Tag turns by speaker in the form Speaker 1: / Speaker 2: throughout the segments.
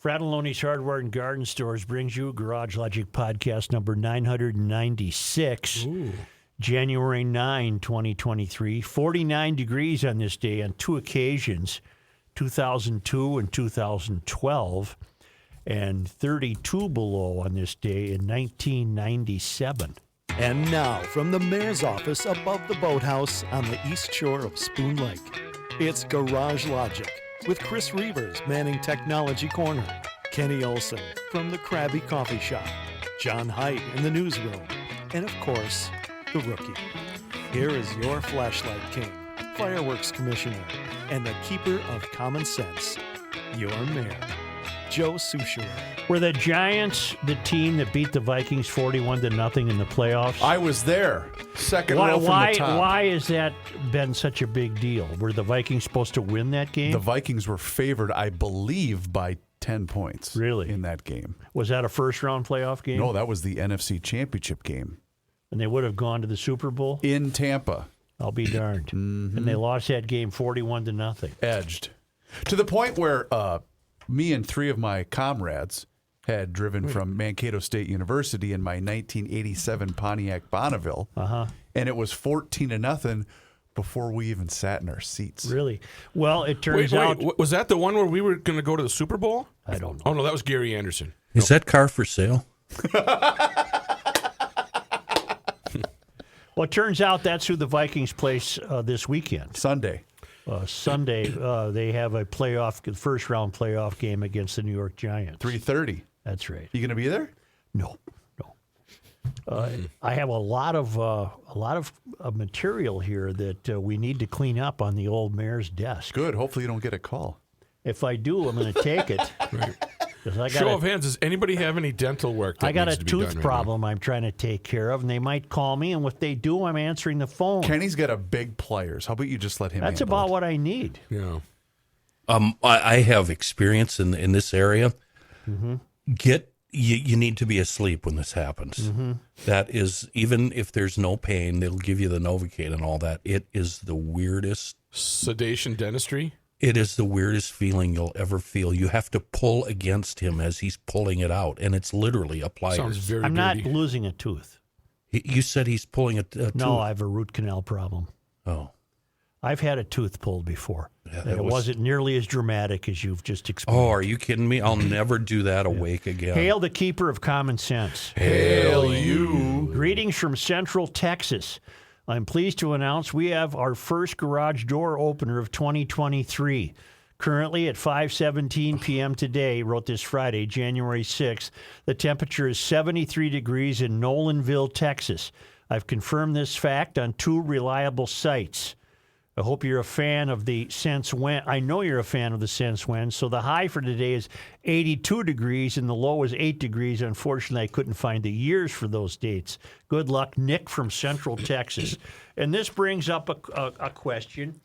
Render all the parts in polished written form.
Speaker 1: Fratelloni's Hardware and Garden Stores brings you Garage Logic Podcast number 996, January 9, 2023. 49 degrees on this day on two occasions, 2002 and 2012, and 32 below on this day in 1997.
Speaker 2: And now, from the mayor's office above the boathouse on the east shore of Spoon Lake, it's Garage Logic with Chris Reavers manning Technology Corner, Kenny Olson from the Krabby Coffee Shop, John Haidt in the newsroom, and of course, the rookie. Here is your flashlight king, fireworks commissioner, and the keeper of common sense, your mayor, Joe Souchere.
Speaker 1: Were the Giants the team that beat the Vikings 41-0 in the playoffs?
Speaker 3: I was there. Second row from the top.
Speaker 1: Why has that been such a big deal? Were the Vikings supposed to win that game?
Speaker 3: The Vikings were favored, I believe, by 10 points.
Speaker 1: Really?
Speaker 3: In that game.
Speaker 1: Was that a first-round playoff game?
Speaker 3: No, that was the NFC Championship game.
Speaker 1: And they would have gone to the Super Bowl?
Speaker 3: In Tampa.
Speaker 1: I'll be darned. Mm-hmm. And they lost that game 41-0.
Speaker 3: Edged. To the point where me and three of my comrades had driven from Mankato State University in my 1987 Pontiac Bonneville, and it was 14-0 before we even sat in our seats.
Speaker 1: Really? Well, it turns out...
Speaker 4: Was that the one where we were going to go to the Super Bowl?
Speaker 1: I don't know.
Speaker 4: Oh, no, that was Gary Anderson.
Speaker 5: Is that car for sale?
Speaker 1: Well, it turns out that's who the Vikings place this weekend.
Speaker 3: Sunday.
Speaker 1: Sunday, they have a first-round playoff game against the New York Giants.
Speaker 3: 3:30.
Speaker 1: That's right.
Speaker 3: You going to be there?
Speaker 1: No. I have a lot of material here that we need to clean up on the old mayor's desk.
Speaker 3: Good. Hopefully you don't get a call.
Speaker 1: If I do, I'm going to take it.
Speaker 4: Right.
Speaker 1: I
Speaker 4: Show of hands, does anybody have any dental work that
Speaker 1: I got
Speaker 4: needs
Speaker 1: a
Speaker 4: to be
Speaker 1: tooth
Speaker 4: done
Speaker 1: problem I'm trying to take care of, and they might call me, and if they do, I'm answering the phone.
Speaker 3: Kenny's got a big pliers. How about you just let him
Speaker 1: That's
Speaker 3: handle
Speaker 1: about
Speaker 3: it?
Speaker 1: what I need.
Speaker 4: Yeah.
Speaker 5: I have experience in this area. Mm-hmm. You need to be asleep when this happens. Mm-hmm. That is, even if there's no pain, they'll give you the Novocaine and all that. It is the weirdest.
Speaker 4: Sedation dentistry?
Speaker 5: It is the weirdest feeling you'll ever feel. You have to pull against him as he's pulling it out, and it's literally a pliers.
Speaker 4: Sounds very
Speaker 1: I'm not
Speaker 4: dirty.
Speaker 1: losing a tooth.
Speaker 5: You said he's pulling a tooth.
Speaker 1: No, I have a root canal problem.
Speaker 5: Oh.
Speaker 1: I've had a tooth pulled before.
Speaker 5: Yeah,
Speaker 1: and it wasn't nearly as dramatic as you've just explained.
Speaker 5: Oh, are you kidding me? I'll never do that awake again.
Speaker 1: Hail the keeper of common sense.
Speaker 4: Hail you.
Speaker 1: Greetings from Central Texas. I'm pleased to announce we have our first garage door opener of 2023. Currently at 5:17 p.m. today, wrote this Friday, January 6th, the temperature is 73 degrees in Nolanville, Texas. I've confirmed this fact on two reliable sites. I hope you're a fan of the Sense When. I know you're a fan of the Sense When. So the high for today is 82 degrees and the low is 8 degrees. Unfortunately, I couldn't find the years for those dates. Good luck, Nick from Central Texas. And this brings up a question.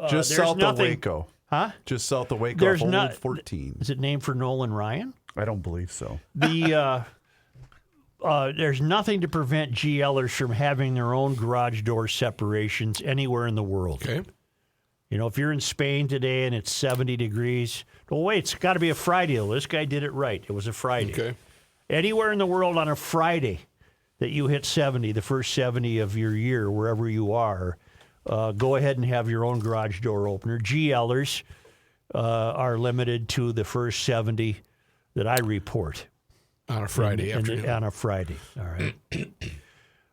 Speaker 3: Just south of Waco.
Speaker 1: Huh?
Speaker 3: Just south of Waco, off Old 14.
Speaker 1: Is it named for Nolan Ryan?
Speaker 3: I don't believe so.
Speaker 1: There's nothing to prevent GL'ers from having their own garage door separations anywhere in the world.
Speaker 4: Okay.
Speaker 1: You know, if you're in Spain today and it's 70 degrees, well, wait, it's got to be a Friday. This guy did it right. It was a Friday.
Speaker 4: Okay.
Speaker 1: Anywhere in the world on a Friday that you hit 70, the first 70 of your year, wherever you are, go ahead and have your own garage door opener. GL'ers are limited to the first 70 that I report.
Speaker 4: On a Friday afternoon.
Speaker 1: On a Friday, all right.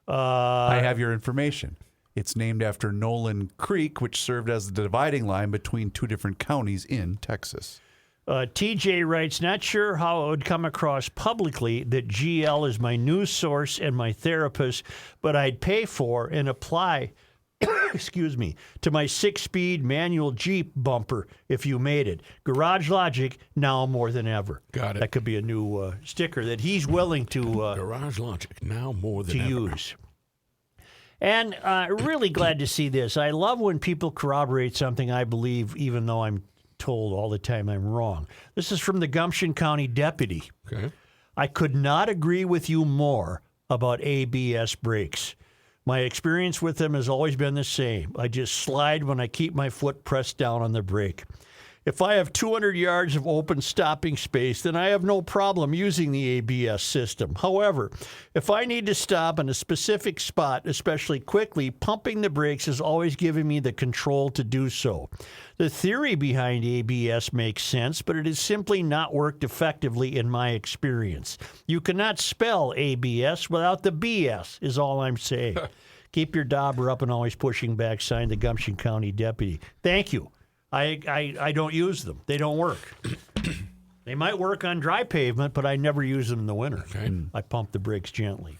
Speaker 3: I have your information. It's named after Nolan Creek, which served as the dividing line between two different counties in Texas.
Speaker 1: TJ writes, not sure how it would come across publicly that GL is my news source and my therapist, but I'd pay for and apply excuse me, to my 6-speed manual Jeep bumper if you made it. Garage Logic, now more than ever.
Speaker 4: Got it.
Speaker 1: That could be a new sticker that he's willing to
Speaker 4: Garage Logic, now more than ever.
Speaker 1: use. And really glad to see this. I love when people corroborate something I believe, even though I'm told all the time I'm wrong. This is from the Gumption County deputy.
Speaker 4: Okay.
Speaker 1: I could not agree with you more about ABS brakes. My experience with them has always been the same. I just slide when I keep my foot pressed down on the brake. If I have 200 yards of open stopping space, then I have no problem using the ABS system. However, if I need to stop in a specific spot, especially quickly, pumping the brakes is always giving me the control to do so. The theory behind ABS makes sense, but it has simply not worked effectively in my experience. You cannot spell ABS without the BS, is all I'm saying. Keep your dauber up and always pushing back, signed the Gumption County Deputy. Thank you. I don't use them. They don't work. They might work on dry pavement, but I never use them in the winter.
Speaker 4: Okay.
Speaker 1: I pump the brakes gently.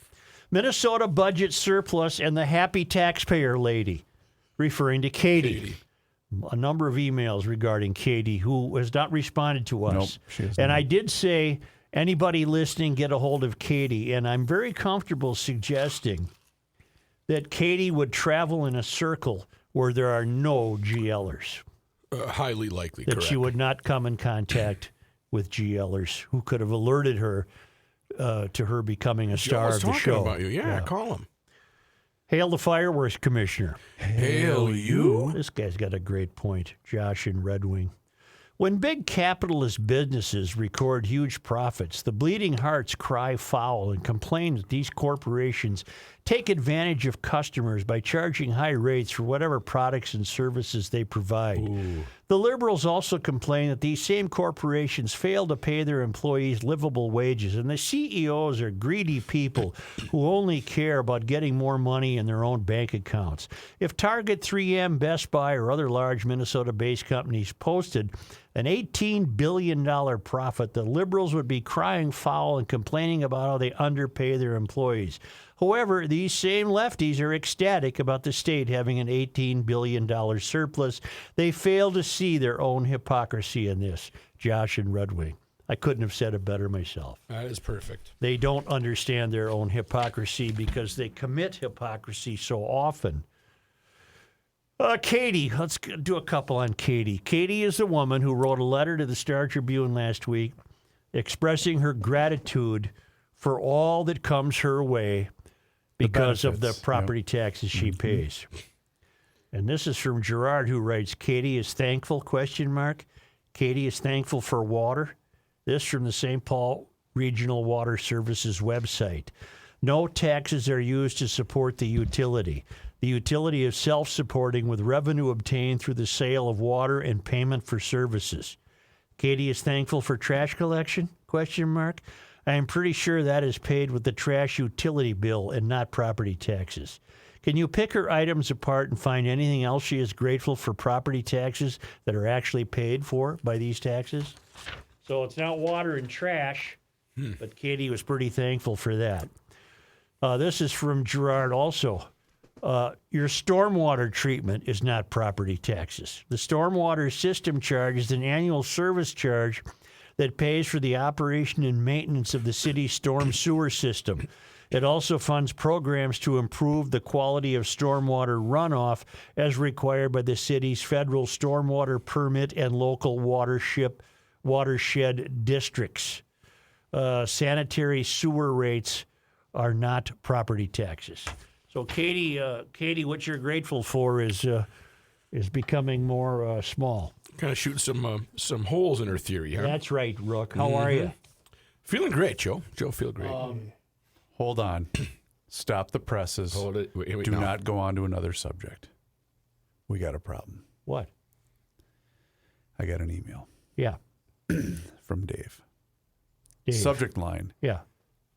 Speaker 1: Minnesota budget surplus and the happy taxpayer lady, referring to Katy. A number of emails regarding Katy, who has not responded to us.
Speaker 3: Nope, she has
Speaker 1: and
Speaker 3: not.
Speaker 1: I did say, anybody listening, get a hold of Katy. And I'm very comfortable suggesting that Katy would travel in a circle where there are no GL'ers.
Speaker 4: Highly likely,
Speaker 1: That
Speaker 4: correct.
Speaker 1: she would not come in contact with GL'ers who could have alerted her to her becoming a star
Speaker 4: was
Speaker 1: of the
Speaker 4: talking
Speaker 1: show.
Speaker 4: about you. Yeah, call him.
Speaker 1: Hail the fireworks commissioner.
Speaker 4: Hail you.
Speaker 1: This guy's got a great point, Josh in Red Wing. When big capitalist businesses record huge profits, the bleeding hearts cry foul and complain that these corporations take advantage of customers by charging high rates for whatever products and services they provide.
Speaker 4: Ooh.
Speaker 1: The Liberals also complain that these same corporations fail to pay their employees livable wages, and the CEOs are greedy people who only care about getting more money in their own bank accounts. If Target, 3M, Best Buy, or other large Minnesota-based companies posted an $18 billion profit, the Liberals would be crying foul and complaining about how they underpay their employees. However, these same lefties are ecstatic about the state having an $18 billion surplus. They fail to see their own hypocrisy in this. Josh and Red Wing. I couldn't have said it better myself.
Speaker 4: That is perfect.
Speaker 1: They don't understand their own hypocrisy because they commit hypocrisy so often. Katy, let's do a couple on Katy. Katy is the woman who wrote a letter to the Star Tribune last week expressing her gratitude for all that comes her way because of the
Speaker 3: benefits,
Speaker 1: property taxes she pays. And this is from Gerard, who writes, Katy is thankful, ? Katy is thankful for water. This from the St. Paul Regional Water Services website. No taxes are used to support the utility. The utility is self-supporting with revenue obtained through the sale of water and payment for services. Katy is thankful for trash collection? ? I am pretty sure that is paid with the trash utility bill and not property taxes. Can you pick her items apart and find anything else she is grateful for property taxes that are actually paid for by these taxes? So it's not water and trash, but Katy was pretty thankful for that. This is from Gerard also. Your stormwater treatment is not property taxes. The stormwater system charge is an annual service charge that pays for the operation and maintenance of the city's storm sewer system. It also funds programs to improve the quality of stormwater runoff as required by the city's federal stormwater permit and local watershed districts. Sanitary sewer rates are not property taxes. So, Katy, what you're grateful for is becoming more small.
Speaker 4: Kind of shoot some holes in her theory, huh?
Speaker 1: That's right, Rook. How are you?
Speaker 4: Feeling great, Joe. Joe, feel great.
Speaker 3: Hold on. Stop the presses.
Speaker 4: Hold it. Wait,
Speaker 3: Do
Speaker 4: no.
Speaker 3: not go on to another subject. We got a problem.
Speaker 1: What?
Speaker 3: I got an email
Speaker 1: Yeah.
Speaker 3: from Dave.
Speaker 1: Dave.
Speaker 3: Subject line,
Speaker 1: Yeah.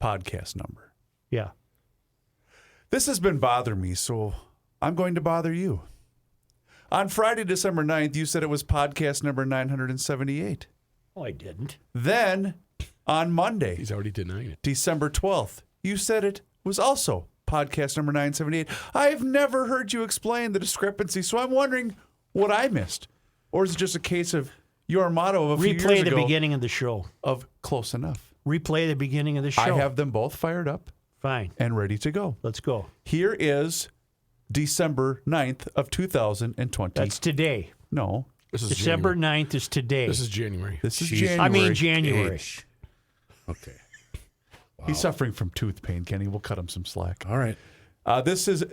Speaker 3: podcast number.
Speaker 1: Yeah.
Speaker 3: This has been bothering me, so I'm going to bother you. On Friday, December 9th, you said it was podcast number 978.
Speaker 1: Oh, I didn't.
Speaker 3: Then on Monday,
Speaker 4: He's already denying it.
Speaker 3: December 12th, you said it was also podcast number 978. I've never heard you explain the discrepancy, so I'm wondering what I missed. Or is it just a case of your motto of a few years
Speaker 1: Replay the
Speaker 3: ago
Speaker 1: beginning of the show.
Speaker 3: of close enough?
Speaker 1: Replay the beginning of the show.
Speaker 3: I have them both fired up
Speaker 1: Fine.
Speaker 3: and ready to go.
Speaker 1: Let's go.
Speaker 3: Here is December 9th of 2020.
Speaker 1: That's today.
Speaker 3: No,
Speaker 4: This is
Speaker 1: December
Speaker 4: January.
Speaker 1: 9th is today.
Speaker 4: This is January.
Speaker 3: this is
Speaker 5: She's-
Speaker 3: January.
Speaker 1: I mean January.
Speaker 5: H. Okay.
Speaker 3: He's suffering from tooth pain, Kenny. We'll cut him some slack.
Speaker 5: All right.
Speaker 3: This is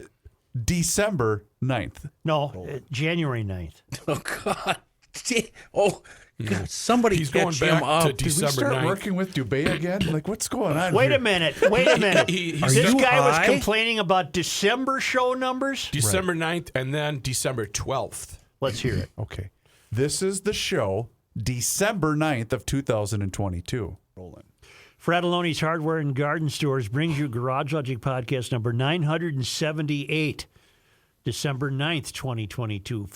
Speaker 3: December 9th.
Speaker 1: No, January 9th.
Speaker 5: Oh, God. Oh, God, somebody
Speaker 4: He's going
Speaker 5: catch him
Speaker 4: back
Speaker 5: up.
Speaker 4: to
Speaker 3: Did we
Speaker 4: December
Speaker 3: start
Speaker 4: 9th.
Speaker 3: working with Dubé again? Like, what's going on
Speaker 1: Wait
Speaker 3: here?
Speaker 1: a minute. This
Speaker 5: you
Speaker 1: guy was
Speaker 5: high?
Speaker 1: complaining about December show numbers?
Speaker 4: December 9th and then December 12th.
Speaker 1: Let's hear it.
Speaker 3: Okay. This is the show, December 9th of 2022. Rolling.
Speaker 1: Fratelloni's Hardware and Garden Stores brings you Garage Logic Podcast number 978, December 9th, 2022.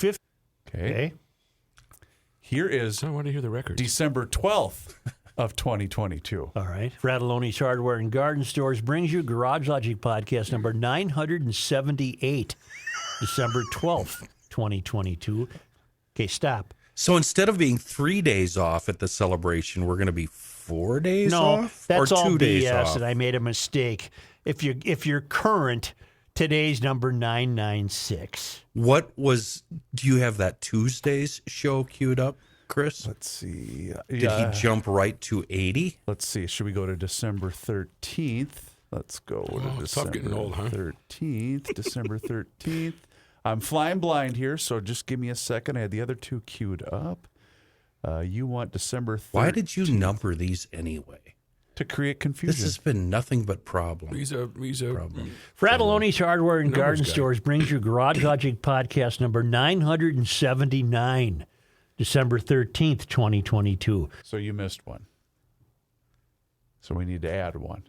Speaker 1: Okay.
Speaker 3: Here is
Speaker 4: I want to hear the records.
Speaker 3: December 12th of 2022.
Speaker 1: All right. Fratelloni's Hardware and Garden Stores brings you Garage Logic Podcast number 978, December 12th, 2022. Okay, stop.
Speaker 5: So instead of being 3 days off at the celebration, we're going to be 4 days
Speaker 1: No,
Speaker 5: off?
Speaker 1: that's
Speaker 5: or
Speaker 1: all
Speaker 5: 2 days
Speaker 1: BS,
Speaker 5: off?
Speaker 1: and I made a mistake. If you're current, today's number 996.
Speaker 5: Do you have that Tuesday's show queued up, Chris?
Speaker 3: Let's see.
Speaker 5: Did he jump right to 80?
Speaker 3: Let's see. Should we go to December 13th? Let's go to
Speaker 4: it's tough
Speaker 3: December
Speaker 4: getting old, huh?
Speaker 3: 13th. December 13th. I'm flying blind here, so just give me a second. I had the other two queued up. You want December 13th.
Speaker 5: Why did you number these anyway?
Speaker 3: To create confusion.
Speaker 5: This has been nothing but problems.
Speaker 4: He's a
Speaker 1: Fratelloni's Hardware and Garden
Speaker 4: guy.
Speaker 1: Stores brings you Garage Logic Podcast number 979, December 13th, 2022.
Speaker 3: So you missed one. So we need to add one.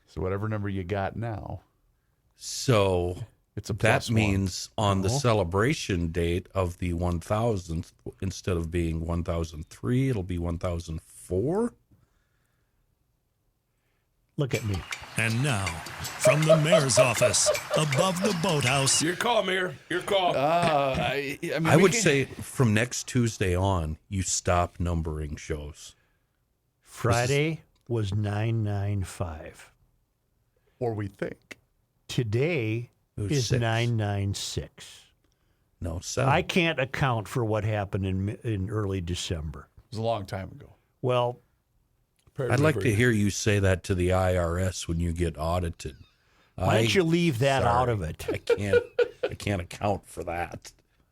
Speaker 3: So whatever number you got now,
Speaker 5: So
Speaker 3: it's a
Speaker 5: that
Speaker 3: plus one.
Speaker 5: means on the celebration date of the 1000th, instead of being 1003, it'll be 1004.
Speaker 1: Look at me.
Speaker 2: And now, from the mayor's office, above the boathouse,
Speaker 4: Your call, Mayor. Your call.
Speaker 3: I mean,
Speaker 5: I
Speaker 3: we
Speaker 5: would
Speaker 3: can-
Speaker 5: say from next Tuesday on, you stop numbering shows.
Speaker 1: Friday was 995.
Speaker 3: or we think.
Speaker 1: Today
Speaker 5: It was
Speaker 1: is
Speaker 5: 6.
Speaker 1: 996.
Speaker 5: No, 7.
Speaker 1: I can't account for what happened in early December.
Speaker 3: It was a long time ago.
Speaker 1: Well,
Speaker 5: I'd like to hear you say that to the IRS when you get audited.
Speaker 1: why don't you leave that out
Speaker 5: sorry.
Speaker 1: of it?
Speaker 5: I can't account for that.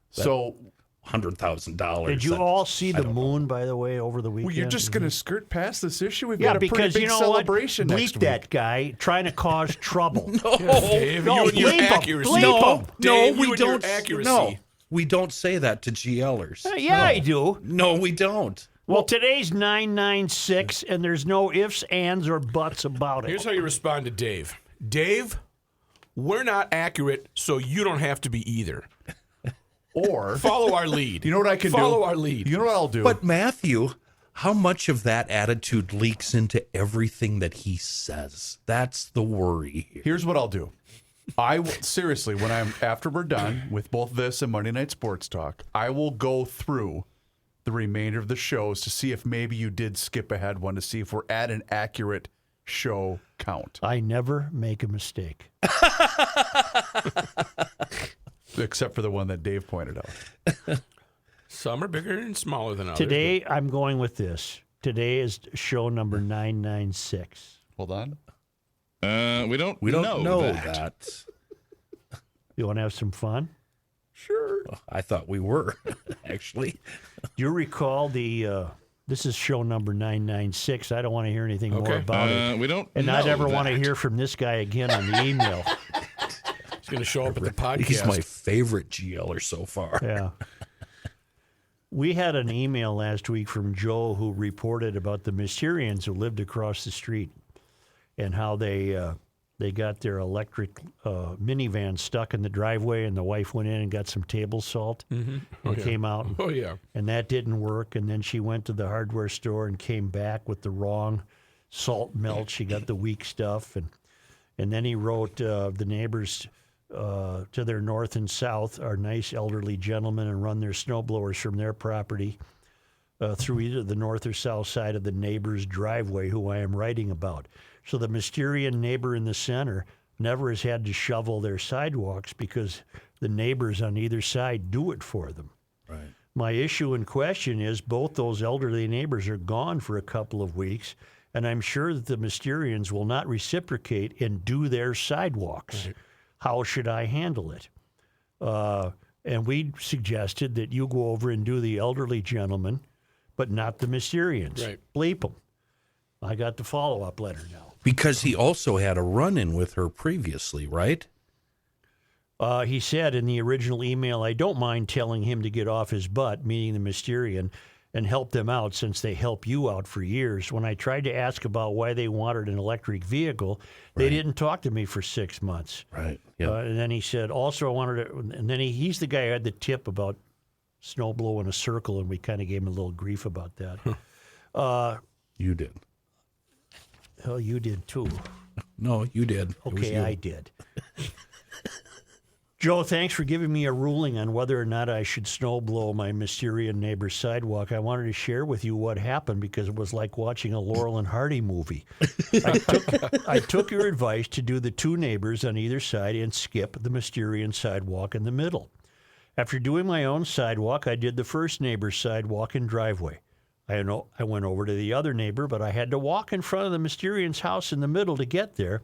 Speaker 3: So
Speaker 5: $100,000.
Speaker 1: Did you all see the moon, by the way, over the weekend?
Speaker 3: well, you're just going to skirt past this issue? We've
Speaker 1: Yeah,
Speaker 3: got a pretty
Speaker 1: because
Speaker 3: big
Speaker 1: you know
Speaker 3: celebration
Speaker 1: what?
Speaker 3: next
Speaker 1: Bleep
Speaker 3: week.
Speaker 1: that guy trying to cause trouble.
Speaker 4: Dave,
Speaker 1: No,
Speaker 4: you and your
Speaker 1: bleep 'em.
Speaker 4: accuracy.
Speaker 1: Bleep 'em.
Speaker 5: No,
Speaker 4: Dave, you
Speaker 5: we
Speaker 4: and your
Speaker 5: don't.
Speaker 4: accuracy.
Speaker 5: No, we don't say that to GL'ers.
Speaker 1: Yeah, I do.
Speaker 5: No, we don't.
Speaker 1: Well, today's 996, and there's no ifs, ands, or buts about
Speaker 4: Here's
Speaker 1: it.
Speaker 4: how you respond to Dave. Dave, we're not accurate, so you don't have to be either.
Speaker 3: Or,
Speaker 4: Follow our lead.
Speaker 3: you know what I can do?
Speaker 4: Follow our lead.
Speaker 3: You know what I'll do?
Speaker 5: But Matthew, how much of that attitude leaks into everything that he says? That's the worry here.
Speaker 3: Here's what I'll do. Seriously, when after we're done with both this and Monday Night Sports Talk, I will go through the remainder of the shows to see if maybe you did skip ahead one, to see if we're at an accurate show count.
Speaker 1: I never make a mistake.
Speaker 3: Except for the one that Dave pointed out.
Speaker 4: Some are bigger and smaller than others.
Speaker 1: Today, I'm going with this. Today is show number 996.
Speaker 3: Hold on.
Speaker 6: We don't
Speaker 5: know that.
Speaker 1: You want to have some fun?
Speaker 3: Sure.
Speaker 5: I thought we were, actually.
Speaker 1: Do you recall this is show number 996. I don't want to hear anything more
Speaker 4: Okay.
Speaker 1: about it.
Speaker 6: We don't
Speaker 1: And
Speaker 6: know
Speaker 1: I never want to
Speaker 6: that.
Speaker 1: hear from this guy again on the email.
Speaker 4: He's going to show up at the podcast.
Speaker 5: He's my favorite GL'er so far.
Speaker 1: Yeah. We had an email last week from Joe who reported about the Mysterians who lived across the street and how they got their electric minivan stuck in the driveway, and the wife went in and got some table salt and came out,
Speaker 4: Oh, yeah.
Speaker 1: and that didn't work. And then she went to the hardware store and came back with the wrong salt melt. She got the weak stuff, and then he wrote the neighbors to their north and south are nice elderly gentlemen and run their snowblowers from their property through either the north or south side of the neighbor's driveway, who I am writing about. So the Mysterian neighbor in the center never has had to shovel their sidewalks because the neighbors on either side do it for them.
Speaker 5: Right.
Speaker 1: My issue in question is both those elderly neighbors are gone for a couple of weeks, and I'm sure that the Mysterians will not reciprocate and do their sidewalks. Right. How should I handle it? And we suggested that you go over and do the elderly gentleman, but not the Mysterians.
Speaker 4: Right.
Speaker 1: Bleep them. I got the follow-up letter now.
Speaker 5: Because he also had a run-in with her previously, right?
Speaker 1: He said in the original email, I don't mind telling him to get off his butt, meaning the Mysterian, and help them out since they help you out for years. When I tried to ask about why they wanted an electric vehicle, they didn't talk to me for 6 months.
Speaker 5: Right. Yeah.
Speaker 1: And then he said, also I wanted to, and then he's the guy who had the tip about snow blow in a circle, and we kind of gave him a little grief about that.
Speaker 5: You did.
Speaker 1: Hell, you did too.
Speaker 5: No, you did. It was
Speaker 1: Okay,
Speaker 5: you.
Speaker 1: I did. Joe, thanks for giving me a ruling on whether or not I should snow blow my Mysterian neighbor's sidewalk. I wanted to share with you what happened because it was like watching a Laurel and Hardy movie. I took your advice to do the 2 neighbors on either side and skip the Mysterian sidewalk in the middle. After doing my own sidewalk, I did the first neighbor's sidewalk and driveway. I went over to the other neighbor, but I had to walk in front of the Mysterian's house in the middle to get there.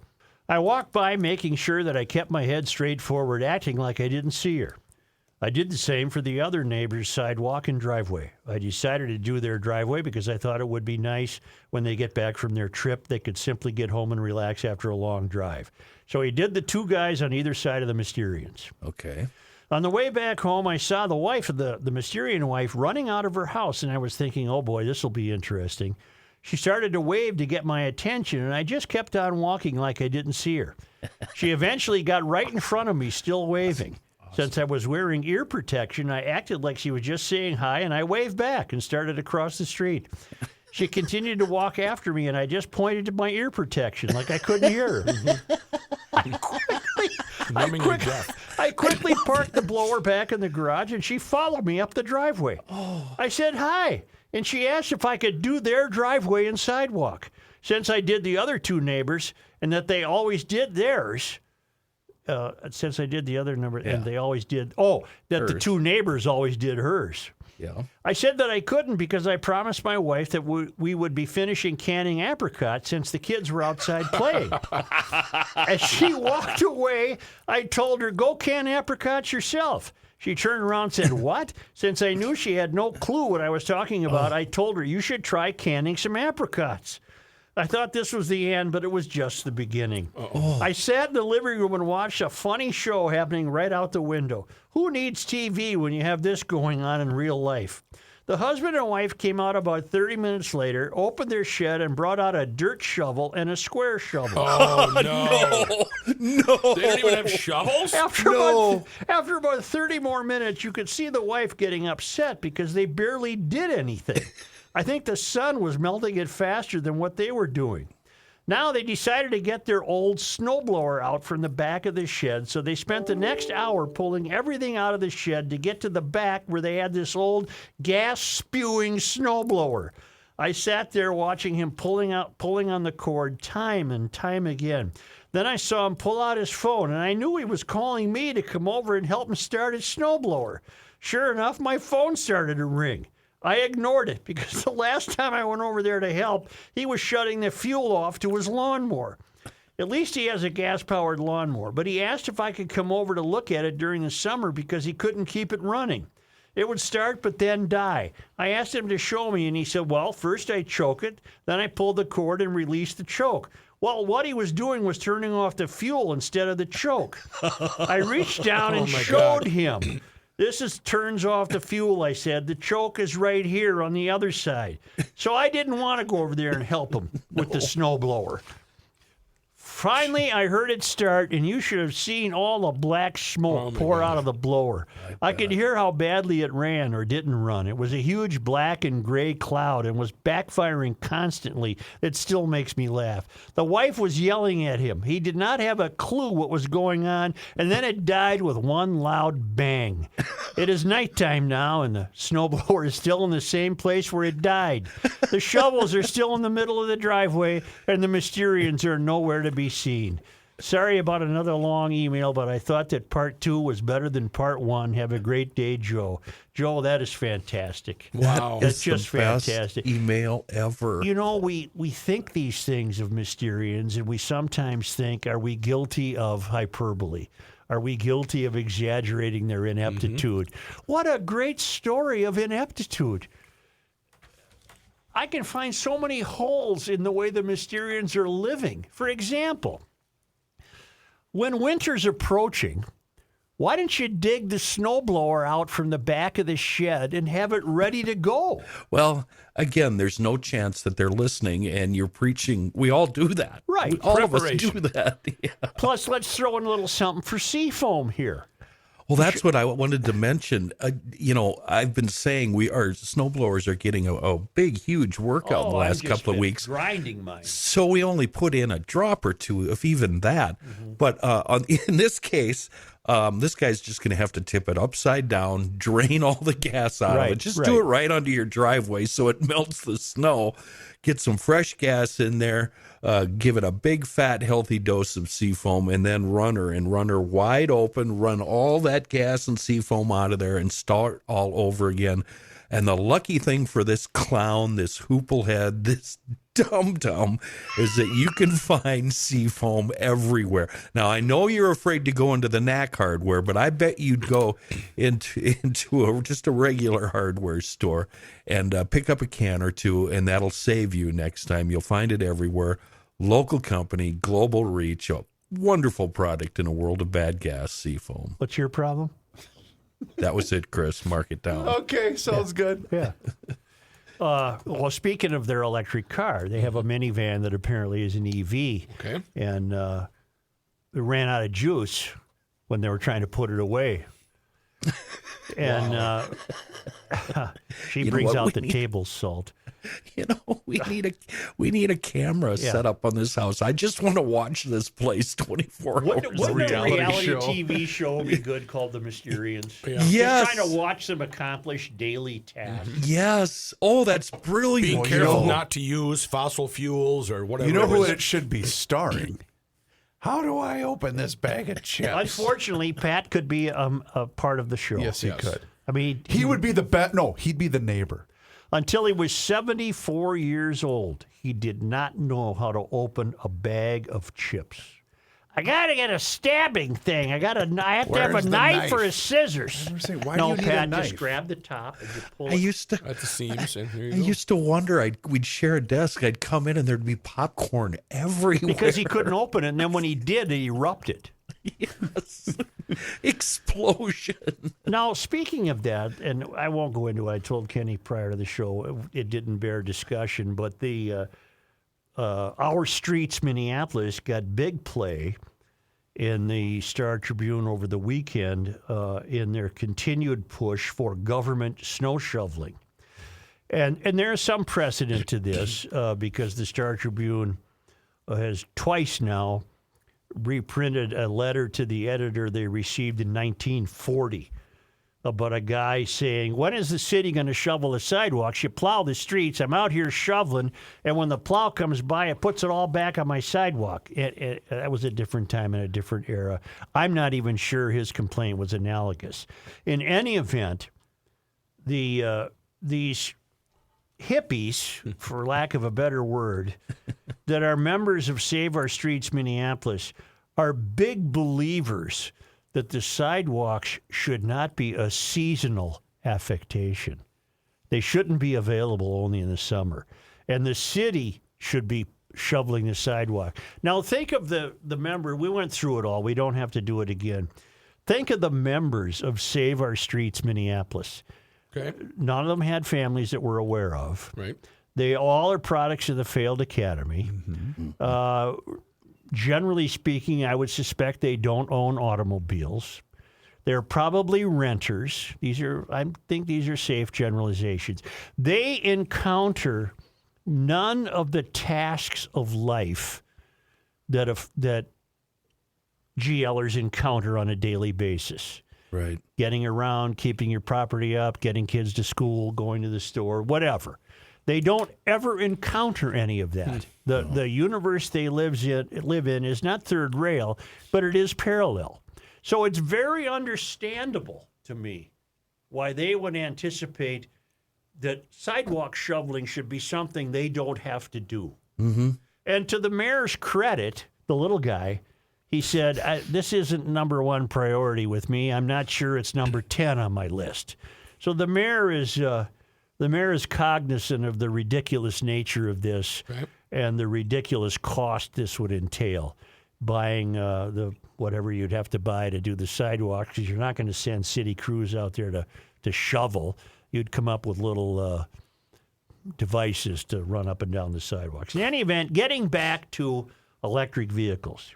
Speaker 1: I walked by making sure that I kept my head straight forward, acting like I didn't see her. I did the same for the other neighbor's sidewalk and driveway. I decided to do their driveway because I thought it would be nice when they get back from their trip, they could simply get home and relax after a long drive. So he did the 2 guys on either side of the Mysterians.
Speaker 5: Okay.
Speaker 1: On the way back home, I saw the wife of the Mysterian wife running out of her house, and I was thinking, oh boy, this will be interesting. She started to wave to get my attention, and I just kept on walking like I didn't see her. She eventually got right in front of me, still waving. Awesome. Since I was wearing ear protection, I acted like she was just saying hi, and I waved back and started across the street. She continued to walk after me, and I just pointed to my ear protection like I couldn't hear her. I quickly parked the blower back in the garage, and she followed me up the driveway. I said hi, and she asked if I could do their driveway and sidewalk. Since I did the other 2 neighbors, and that they always did theirs, since I did the other number, and they always did, that
Speaker 5: hers.
Speaker 1: the 2 neighbors always did hers.
Speaker 5: Yeah.
Speaker 1: I said that I couldn't because I promised my wife that we would be finishing canning apricots since the kids were outside playing. As she walked away, I told her, go can apricots yourself. She turned around and said, what? Since I knew she had no clue what I was talking about, I told her, you should try canning some apricots. I thought this was the end, but it was just the beginning. I sat in the living room and watched a funny show happening right out the window. Who needs TV when you have this going on in real life? The husband and wife came out about 30 minutes later, opened their shed, and brought out a dirt shovel and a square shovel.
Speaker 4: Oh, no. They don't even have shovels?
Speaker 1: After about 30 more minutes, you could see the wife getting upset because they barely did anything. I think the sun was melting it faster than what they were doing. Now they decided to get their old snowblower out from the back of the shed, so they spent the next hour pulling everything out of the shed to get to the back where they had this old gas-spewing snowblower. I sat there watching him pulling on the cord time and time again. Then I saw him pull out his phone, and I knew he was calling me to come over and help him start his snowblower. Sure enough, my phone started to ring. I ignored it because the last time I went over there to help, he was shutting the fuel off to his lawnmower. At least he has a gas-powered lawnmower, but he asked if I could come over to look at it during the summer because he couldn't keep it running. It would start but then die. I asked him to show me, and he said, well, first I choke it, then I pull the cord and release the choke. Well, what he was doing was turning off the fuel instead of the choke. I reached down and showed him. This turns off the fuel, I said. The choke is right here on the other side. So I didn't want to go over there and help him with the snowblower. Finally, I heard it start, and you should have seen all the black smoke pour out of the blower. I could hear how badly it ran or didn't run. It was a huge black and gray cloud and was backfiring constantly. It still makes me laugh. The wife was yelling at him. He did not have a clue what was going on, and then it died with one loud bang. It is nighttime now, and the snowblower is still in the same place where it died. The shovels are still in the middle of the driveway, and the Mysterians are nowhere to be seen. Sorry about another long email, but I thought that part 2 was better than part 1. Have a great day, Joe. Joe, that is fantastic.
Speaker 4: Wow.
Speaker 1: That's just fantastic.
Speaker 5: Email ever.
Speaker 1: You know, we think these things of Mysterians, and we sometimes think, are we guilty of hyperbole? Are we guilty of exaggerating their ineptitude? What a great story of ineptitude. I can find so many holes in the way the Mysterians are living. For example, when winter's approaching, why don't you dig the snowblower out from the back of the shed and have it ready to go?
Speaker 5: Well, again, there's no chance that they're listening and you're preaching. We all do that.
Speaker 1: Right.
Speaker 5: All of us do that. Yeah.
Speaker 1: Plus, let's throw in a little something for Seafoam here.
Speaker 5: Well, that's what I wanted to mention. I've been saying our snowblowers are getting a big, huge workout in the last couple of weeks.
Speaker 1: Grinding mine.
Speaker 5: So we only put in a drop or two, if even that. But in this case, this guy's just going to have to tip it upside down, drain all the gas out of it. Just do it right under your driveway so it melts the snow. Get some fresh gas in there. Give it a big, fat, healthy dose of Seafoam, and then run her wide open, run all that gas and Seafoam out of there and start all over again. And the lucky thing for this clown, this hooplehead, this dum-dum, is that you can find Seafoam everywhere. Now, I know you're afraid to go into the knack hardware, but I bet you'd go into just a regular hardware store and pick up a can or two, and that'll save you next time. You'll find it everywhere. Local company, global reach, a wonderful product in a world of bad gas, Seafoam.
Speaker 1: What's your problem?
Speaker 5: That was it, Chris. Mark it down.
Speaker 3: Okay, sounds good.
Speaker 1: Yeah. Well, speaking of their electric car, they have a minivan that apparently is an EV.
Speaker 4: Okay.
Speaker 1: And it ran out of juice when they were trying to put it away. And she brings out the table salt.
Speaker 5: We need a camera set up on this house. I just want to watch this place 24 hours.
Speaker 1: Wouldn't a reality
Speaker 3: show.
Speaker 1: TV show be good called The Mysterians?
Speaker 5: Yes.
Speaker 1: Just trying to watch them accomplish daily tasks.
Speaker 5: Yes. Oh, that's brilliant.
Speaker 4: Being careful not to use fossil fuels or whatever.
Speaker 3: You know
Speaker 4: it
Speaker 3: who
Speaker 4: is.
Speaker 3: it should be starring? How do I open this bag of chips?
Speaker 1: Unfortunately, Pat could be a part of the show.
Speaker 3: Yes, he could.
Speaker 1: I mean,
Speaker 3: He would be the best. No, he'd be the neighbor.
Speaker 1: until he was 74 years old, he did not know how to open a bag of chips. I got to get a stabbing thing. I have to have
Speaker 3: Where's
Speaker 1: a
Speaker 3: the
Speaker 1: knife or a
Speaker 3: knife?
Speaker 1: scissors.
Speaker 3: Why
Speaker 1: No,
Speaker 3: do you need
Speaker 1: Pat,
Speaker 3: a knife?
Speaker 1: just grab the top and you pull
Speaker 5: I
Speaker 1: it.
Speaker 5: used to
Speaker 4: At the seams, and here you
Speaker 5: I
Speaker 4: go.
Speaker 5: used to wonder, we'd share a desk, I'd come in and there'd be popcorn everywhere.
Speaker 1: Because he couldn't open it, and then when he did, it erupted.
Speaker 5: Yes. Explosion.
Speaker 1: Now, speaking of that, and I won't go into it, I told Kenny prior to the show, it didn't bear discussion, but the Our Streets Minneapolis got big play in the Star Tribune over the weekend in their continued push for government snow shoveling. And there is some precedent to this because the Star Tribune has twice now reprinted a letter to the editor they received in 1940 about a guy saying, when is the city going to shovel the sidewalks? You plow the streets. I'm out here shoveling, and when the plow comes by, it puts it all back on my sidewalk. That was a different time and a different era. I'm not even sure his complaint was analogous. In any event, these hippies, for lack of a better word, that are members of Save Our Streets Minneapolis are big believers that the sidewalks should not be a seasonal affectation. They shouldn't be available only in the summer. And the city should be shoveling the sidewalk. Now, think of the member. We went through it all. We don't have to do it again. Think of the members of Save Our Streets Minneapolis.
Speaker 4: Okay.
Speaker 1: None of them had families that we're aware of.
Speaker 4: Right.
Speaker 1: They all are products of the failed academy. Generally speaking, I would suspect they don't own automobiles. They're probably renters. I think these are safe generalizations. They encounter none of the tasks of life that GL'ers encounter on a daily basis.
Speaker 5: Right.
Speaker 1: Getting around, keeping your property up, getting kids to school, going to the store, whatever. They don't ever encounter any of that. The universe they live in is not third rail, but it is parallel. So it's very understandable to me why they would anticipate that sidewalk shoveling should be something they don't have to do. Mm-hmm. And to the mayor's credit, the little guy, He said, this isn't number one priority with me. I'm not sure it's number 10 on my list. So the mayor is cognizant of the ridiculous nature of this and the ridiculous cost this would entail. Buying the whatever you'd have to buy to do the sidewalks, because you're not going to send city crews out there to shovel. You'd come up with little devices to run up and down the sidewalks. In any event, getting back to electric vehicles.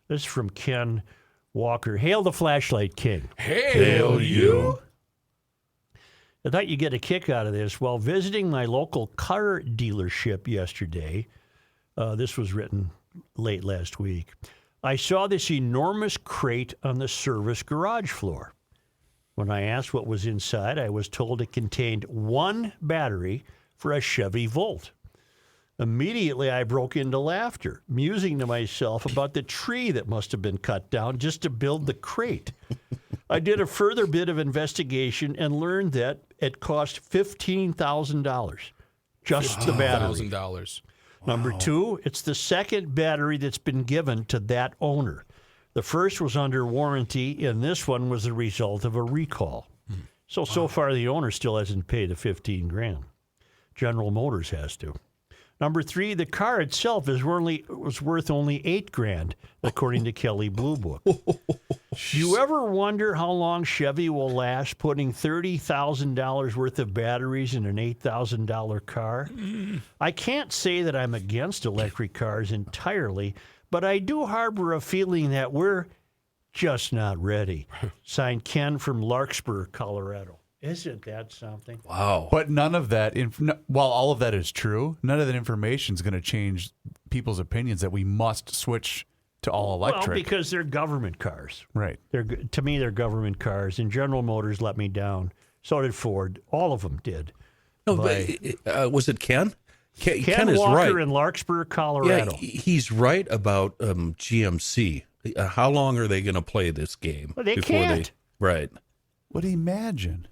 Speaker 1: This is from Ken Walker. Hail the flashlight king.
Speaker 4: Hail you.
Speaker 1: I thought you'd get a kick out of this. While visiting my local car dealership yesterday, this was written late last week, I saw this enormous crate on the service garage floor. When I asked what was inside, I was told it contained one battery for a Chevy Volt. Immediately, I broke into laughter, musing to myself about the tree that must have been cut down just to build the crate. I did a further bit of investigation and learned that it cost $15,000, just the battery.
Speaker 4: $1,000.
Speaker 1: Number two, it's the second battery that's been given to that owner. The first was under warranty, and this one was the result of a recall. So far, the owner still hasn't paid the $15,000. General Motors has to. Number three, the car itself was worth only $8,000, according to Kelley Blue Book. Do you ever wonder how long Chevy will last putting $30,000 worth of batteries in an $8,000 car? I can't say that I'm against electric cars entirely, but I do harbor a feeling that we're just not ready. Signed, Ken from Larkspur, Colorado. Isn't that something?
Speaker 5: Wow.
Speaker 3: But none of that, while all of that is true, none of that information is going to change people's opinions that we must switch to all electric.
Speaker 1: Well, because they're government cars.
Speaker 3: Right.
Speaker 1: To me, they're government cars, and General Motors let me down. So did Ford. All of them did.
Speaker 5: No, but was it Ken?
Speaker 1: Ken
Speaker 5: is
Speaker 1: Walker
Speaker 5: right.
Speaker 1: in Larkspur, Colorado.
Speaker 5: Yeah, he's right about GMC. How long are they going to play this game?
Speaker 1: Well, they can't.
Speaker 5: Right.
Speaker 3: What imagine?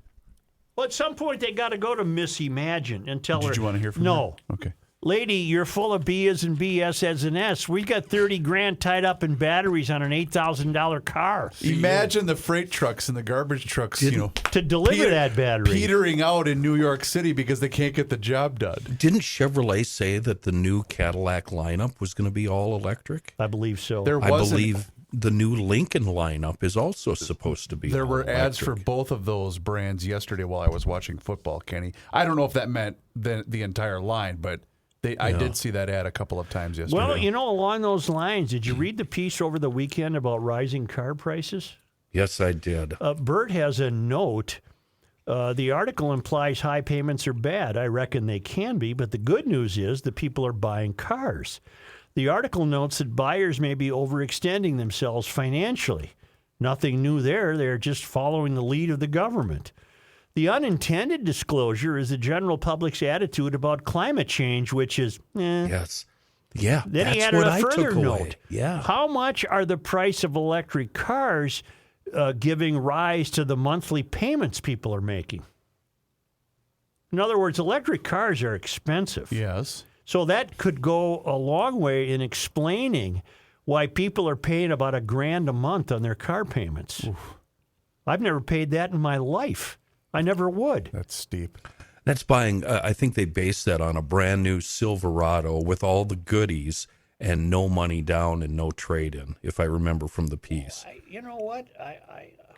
Speaker 1: Well, at some point, they got to go to Miss Imagine and tell her.
Speaker 3: Did you want to hear from
Speaker 1: No.
Speaker 3: her? Okay.
Speaker 1: Lady, you're full of B as in B, S as in S. We got $30,000 tied up in batteries on an $8,000 car
Speaker 3: Imagine the freight trucks and the garbage trucks,
Speaker 1: to deliver that battery.
Speaker 3: petering out in New York City because they can't get the job done.
Speaker 5: Didn't Chevrolet say that the new Cadillac lineup was going to be all electric?
Speaker 1: I believe so.
Speaker 3: There
Speaker 5: I
Speaker 3: wasn't-
Speaker 5: believe the new Lincoln lineup is also supposed to be
Speaker 3: There
Speaker 5: all
Speaker 3: were ads for
Speaker 5: electric.
Speaker 3: both of those brands yesterday while I was watching football, Kenny. I don't know if that meant the entire line, but I did see that ad a couple of times yesterday.
Speaker 1: Well, along those lines, did you read the piece over the weekend about rising car prices?
Speaker 5: Yes, I did.
Speaker 1: Bert has a note. The article implies high payments are bad. I reckon they can be, but the good news is that people are buying cars. The article notes that buyers may be overextending themselves financially. Nothing new there. They're just following the lead of the government. The unintended disclosure is the general public's attitude about climate change, which is,
Speaker 5: Yes. Yeah,
Speaker 1: Then
Speaker 5: that's
Speaker 1: he added
Speaker 5: what
Speaker 1: a
Speaker 5: I
Speaker 1: further
Speaker 5: took away.
Speaker 1: note.
Speaker 5: Yeah.
Speaker 1: How much are the price of electric cars giving rise to the monthly payments people are making? In other words, electric cars are expensive.
Speaker 3: Yes.
Speaker 1: So that could go a long way in explaining why people are paying about $1,000 a month on their car payments. Oof. I've never paid that in my life. I never would.
Speaker 3: That's steep.
Speaker 5: That's buying, I think they based that on a brand new Silverado with all the goodies and no money down and no trade-in, if I remember from the piece.
Speaker 1: You know what?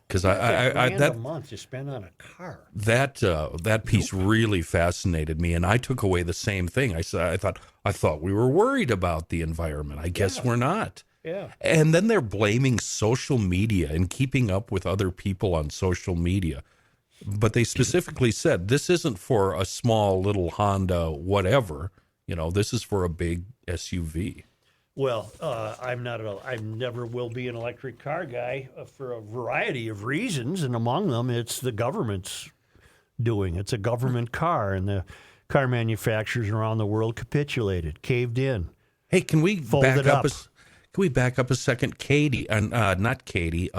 Speaker 5: Because
Speaker 1: a month to spend on a car.
Speaker 5: That piece really fascinated me, and I took away the same thing. I thought we were worried about the environment. I guess we're not.
Speaker 1: Yeah.
Speaker 5: And then they're blaming social media and keeping up with other people on social media. But they specifically said this isn't for a small little Honda whatever. This is for a big SUV.
Speaker 1: Well, I never will be an electric car guy for a variety of reasons, and among them, it's the government's doing. It's a government car, and the car manufacturers around the world capitulated, caved in.
Speaker 5: Hey, can we
Speaker 1: Folded
Speaker 5: back up?
Speaker 1: up.
Speaker 5: Can we back up a second? Katy, not Katy.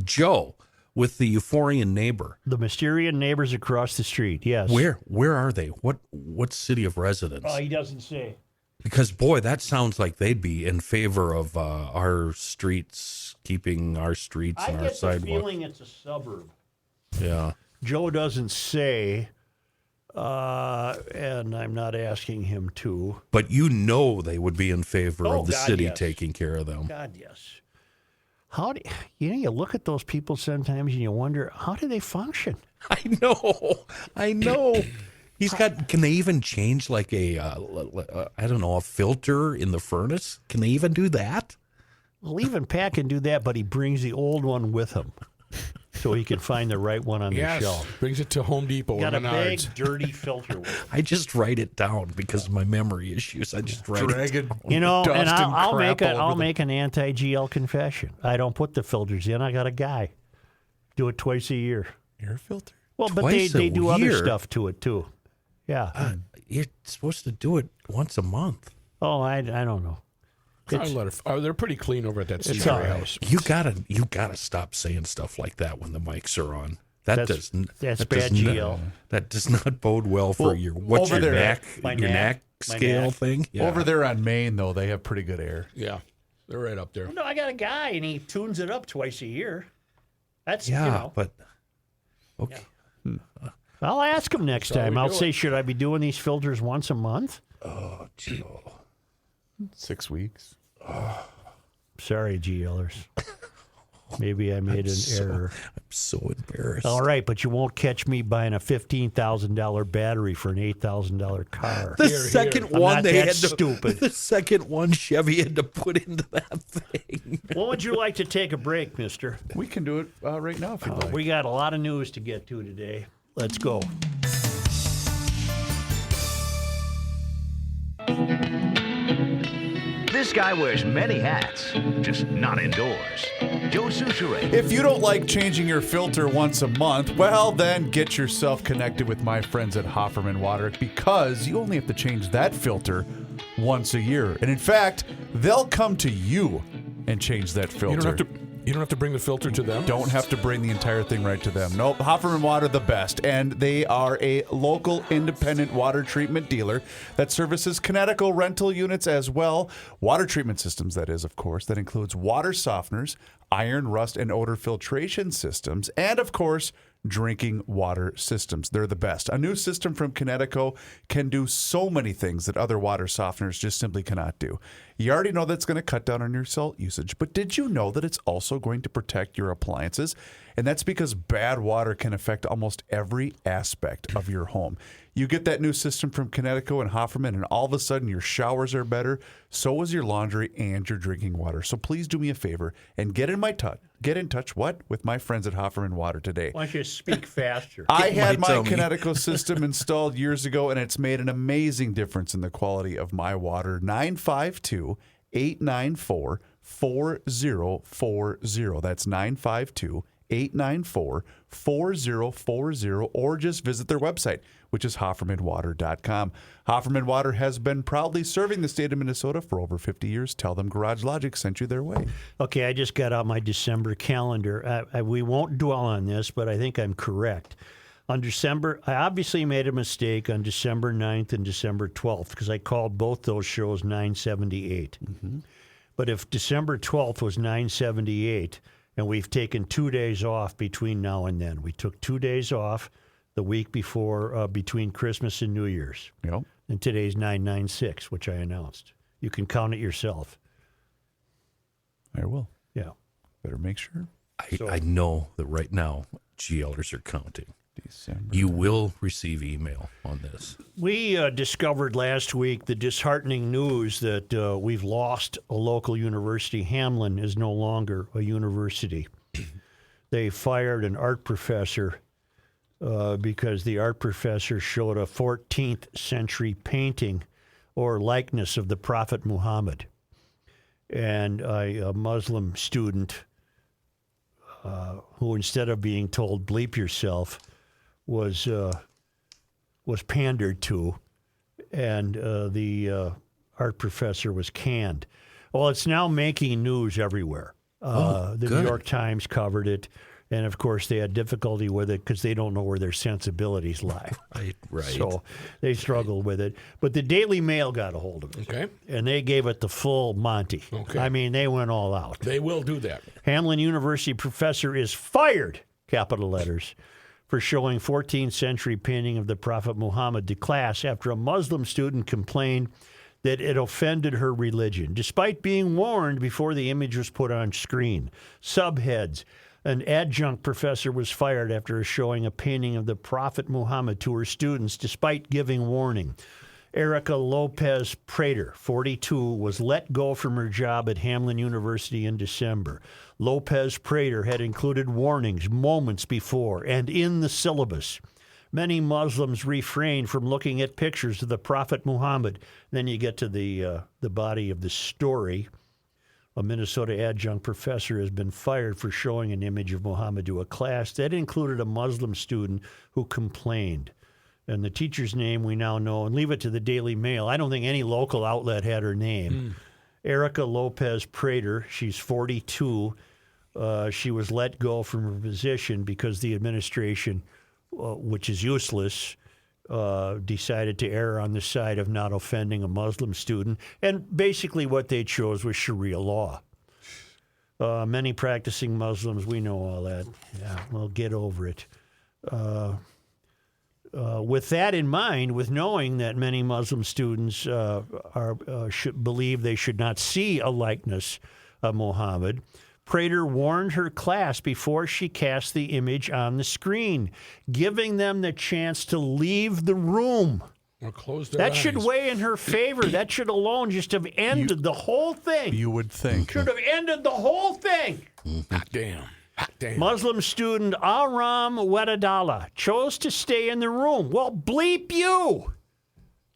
Speaker 5: Joe with the Euphorian neighbor.
Speaker 1: The Mysterian neighbors across the street. Yes.
Speaker 5: Where are they? What city of residence?
Speaker 1: Oh, he doesn't say.
Speaker 5: Because, boy, that sounds like they'd be in favor of our streets, keeping our streets
Speaker 1: I
Speaker 5: and our
Speaker 1: get the
Speaker 5: sidewalks.
Speaker 1: feeling it's a suburb.
Speaker 5: Yeah.
Speaker 1: Joe doesn't say, and I'm not asking him to.
Speaker 5: But you know they would be in favor
Speaker 1: Oh,
Speaker 5: of the
Speaker 1: God,
Speaker 5: city
Speaker 1: yes.
Speaker 5: taking care of them.
Speaker 1: God, yes. How do you look at those people sometimes and you wonder, how do they function?
Speaker 5: I know. Can they even change like a, I don't know, a filter in the furnace? Can they even do that?
Speaker 1: Well, even Pat can do that, but he brings the old one with him so he can find the right one on the shelf.
Speaker 4: Brings it to Home Depot
Speaker 1: Got
Speaker 4: or
Speaker 1: a big,
Speaker 4: Menards.
Speaker 1: dirty filter with him.
Speaker 5: I just write it down because of my memory issues. I just write it down.
Speaker 1: You know,
Speaker 3: Dust
Speaker 1: and
Speaker 3: and
Speaker 1: I'll
Speaker 3: crap
Speaker 1: make an anti-GL confession. I don't put the filters in. I got a guy. Do it twice a year.
Speaker 3: Air filter?
Speaker 1: Well, but
Speaker 5: Twice
Speaker 1: they
Speaker 5: a
Speaker 1: do other
Speaker 5: year?
Speaker 1: stuff to it too. Yeah.
Speaker 5: You're supposed to do it once a month.
Speaker 1: Oh, I don't know.
Speaker 4: They're pretty clean over at that
Speaker 1: It's
Speaker 4: Seabury
Speaker 1: all right.
Speaker 4: house.
Speaker 5: You gotta stop saying stuff like that when the mics are on.
Speaker 1: That's
Speaker 5: that
Speaker 1: bad
Speaker 5: does
Speaker 1: GL.
Speaker 5: Not, that does not bode well for what's
Speaker 3: over
Speaker 5: your
Speaker 3: there,
Speaker 5: knack,
Speaker 1: my
Speaker 5: your
Speaker 1: knack,
Speaker 5: knack
Speaker 1: my
Speaker 5: scale
Speaker 1: knack.
Speaker 5: thing. Yeah.
Speaker 3: Over there on Main, though, they have pretty good air.
Speaker 4: Yeah, they're right up there.
Speaker 1: No, I got a guy, and he tunes it up twice a year. That's,
Speaker 5: Yeah, but okay.
Speaker 1: I'll ask him next
Speaker 4: how
Speaker 1: time.
Speaker 4: we
Speaker 1: I'll
Speaker 4: do
Speaker 1: say,
Speaker 4: it.
Speaker 1: should I be doing these filters once a month?
Speaker 5: Oh, Joe.
Speaker 3: 6 weeks.
Speaker 1: Sorry, GL'ers. Maybe I made an error.
Speaker 5: I'm so embarrassed.
Speaker 1: All right, but you won't catch me buying a $15,000 battery for an $8,000 car.
Speaker 5: The
Speaker 4: Here,
Speaker 5: second
Speaker 1: I'm
Speaker 5: one
Speaker 1: not
Speaker 5: they
Speaker 1: that
Speaker 5: had to,
Speaker 1: stupid.
Speaker 5: The second one Chevy had to put into that thing.
Speaker 1: When would you like to take a break, mister?
Speaker 3: We can do it right now if you'd like.
Speaker 1: We got a lot of news to get to today. Let's go.
Speaker 7: This guy wears many hats, just not indoors. Joe Souchere.
Speaker 3: If you don't like changing your filter once a month, well, then get yourself connected with my friends at Hofferman Water, because you only have to change that filter once a year. And in fact, they'll come to you and change that filter.
Speaker 4: You don't have to bring the filter to them.
Speaker 3: Don't have to bring the entire thing right to them. Nope, Hofferman Water, the best. And they are a local independent water treatment dealer that services Connecticut rental units as well. Water treatment systems, that is, of course. That includes water softeners, iron, rust, and odor filtration systems, and, of course, drinking water systems. They're the best. A new system from Connecticut can do so many things that other water softeners just simply cannot do. You already know that's going to cut down on your salt usage, but did you know that it's also going to protect your appliances? And that's because bad water can affect almost every aspect of your home. You get that new system from Connecticut and Hofferman, and all of a sudden your showers are better, so is your laundry and your drinking water. So please do me a favor and get in touch with my friends at Hofferman Water today.
Speaker 1: Why don't you speak faster?
Speaker 3: I had my
Speaker 5: tummy.
Speaker 3: Connecticut system installed years ago, and it's made an amazing difference in the quality of my water. 952-894-4040. That's 952-894-4040, or just visit their website, which is HoffermanWater.com. Hofferman Water has been proudly serving the state of Minnesota for over 50 years. Tell them Garage Logic sent you their way.
Speaker 1: Okay, I just got out my December calendar. We won't dwell on this, but I think I'm correct. On December, I obviously made a mistake on December 9th and December 12th because I called both those shows 978. But if December 12th was 978, and we've taken 2 days off between now and then. We took 2 days off the week before, between Christmas and New Year's.
Speaker 3: Yep.
Speaker 1: And today's 996, which I announced. You can count it yourself.
Speaker 3: I will.
Speaker 1: Yeah.
Speaker 3: Better make sure.
Speaker 5: I know that right now GL'ers are counting.
Speaker 3: December.
Speaker 5: You will receive email on this.
Speaker 1: We discovered last week the disheartening news that we've lost a local university. Hamline is no longer a university. They fired an art professor because the art professor showed a 14th century painting or likeness of the Prophet Muhammad. And a Muslim student who, instead of being told, bleep yourself, was pandered to, and the art professor was canned. Well, it's now making news everywhere. The New
Speaker 5: good.
Speaker 1: York Times covered it. And, of course, they had difficulty with it because they don't know where their sensibilities lie.
Speaker 5: Right.
Speaker 1: So they struggled with it. But the Daily Mail got a hold of it.
Speaker 4: Okay.
Speaker 1: And they gave it the full Monty.
Speaker 4: Okay.
Speaker 1: I mean, they went all out.
Speaker 4: They will do that.
Speaker 1: Hamline University professor is fired, capital letters, for showing 14th century painting of the Prophet Muhammad to class after a Muslim student complained that it offended her religion, despite being warned before the image was put on screen. Subheads. An adjunct professor was fired after showing a painting of the Prophet Muhammad to her students, despite giving warning. Erica Lopez Prater, 42, was let go from her job at Hamline University in December. Lopez Prater had included warnings moments before and in the syllabus. Many Muslims refrain from looking at pictures of the Prophet Muhammad. Then you get to the body of the story. A Minnesota adjunct professor has been fired for showing an image of Muhammad to a class that included a Muslim student who complained. And the teacher's name we now know, and leave it to the Daily Mail. I don't think any local outlet had her name. Erica Lopez Prater, she's 42. She was let go from her position because the administration, which is useless, decided to err on the side of not offending a Muslim student. And basically what they chose was Sharia law. Many practicing Muslims, we know all that. Yeah, well, get over it. With that in mind, with knowing that many Muslim students should believe they should not see a likeness of Muhammad, Prater warned her class before she cast the image on the screen, giving them the chance to leave the room.
Speaker 4: Or close their
Speaker 1: That
Speaker 4: eyes.
Speaker 1: should weigh in her favor. That should alone just have ended the whole thing.
Speaker 3: You would think.
Speaker 1: Should have ended the whole thing.
Speaker 4: Hot damn. Hot damn.
Speaker 1: Muslim student Aram Wedadala chose to stay in the room. Well, bleep you.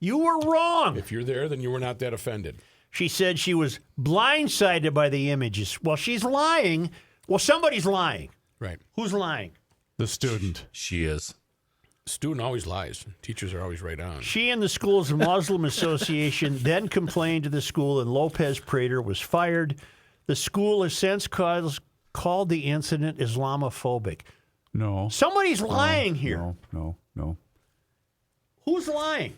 Speaker 1: You were wrong.
Speaker 4: If you're there, then you were not that offended.
Speaker 1: She said she was blindsided by the images. Well, she's lying. Well, somebody's lying.
Speaker 4: Right.
Speaker 1: Who's lying?
Speaker 3: The student.
Speaker 5: She is.
Speaker 4: Student always lies. Teachers are always right on.
Speaker 1: She and the school's Muslim Association then complained to the school, and Lopez Prater was fired. The school has since called the incident Islamophobic.
Speaker 3: No.
Speaker 1: Somebody's lying here.
Speaker 3: No.
Speaker 1: Who's lying?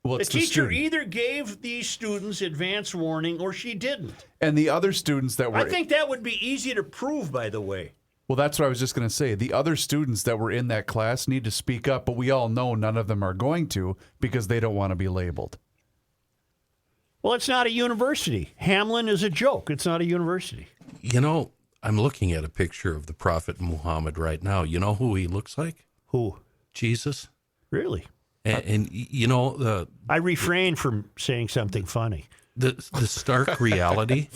Speaker 3: Well,
Speaker 1: The
Speaker 3: it's
Speaker 1: teacher
Speaker 3: student.
Speaker 1: either gave these students advance warning or she didn't.
Speaker 3: And the other students that were...
Speaker 1: I think that would be easy to prove, by the way.
Speaker 3: Well, that's what I was just going to say. The other students that were in that class need to speak up, but we all know none of them are going to because they don't want to be labeled.
Speaker 1: Well, it's not a university. Hamline is a joke. It's not a university.
Speaker 5: You know, I'm looking at a picture of the Prophet Muhammad right now. You know who he looks like?
Speaker 1: Who?
Speaker 5: Jesus.
Speaker 1: Really?
Speaker 5: And you know,
Speaker 1: I refrain from saying something funny.
Speaker 5: the stark reality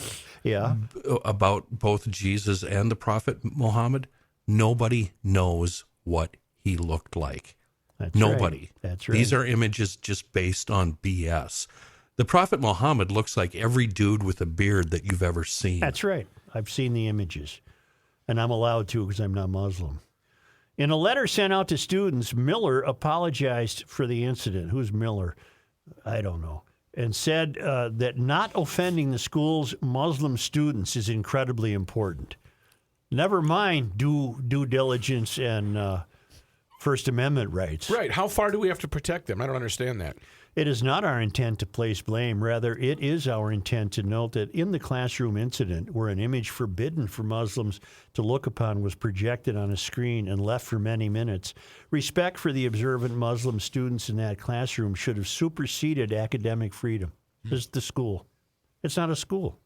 Speaker 1: Yeah.
Speaker 5: about both Jesus and the Prophet Muhammad, nobody knows what he looked like.
Speaker 1: That's
Speaker 5: Nobody.
Speaker 1: Right. That's right.
Speaker 5: These are images just based on BS. The Prophet Muhammad looks like every dude with a beard that you've ever seen.
Speaker 1: That's right. I've seen the images. And I'm allowed to because I'm not Muslim. In a letter sent out to students, Miller apologized for the incident. Who's Miller? I don't know. And said that not offending the school's Muslim students is incredibly important. Never mind due diligence and First Amendment rights.
Speaker 4: Right. How far do we have to protect them? I don't understand that.
Speaker 1: It is not our intent to place blame. Rather, it is our intent to note that in the classroom incident, where an image forbidden for Muslims to look upon was projected on a screen and left for many minutes, respect for the observant Muslim students in that classroom should have superseded academic freedom. This is the school. It's not a school.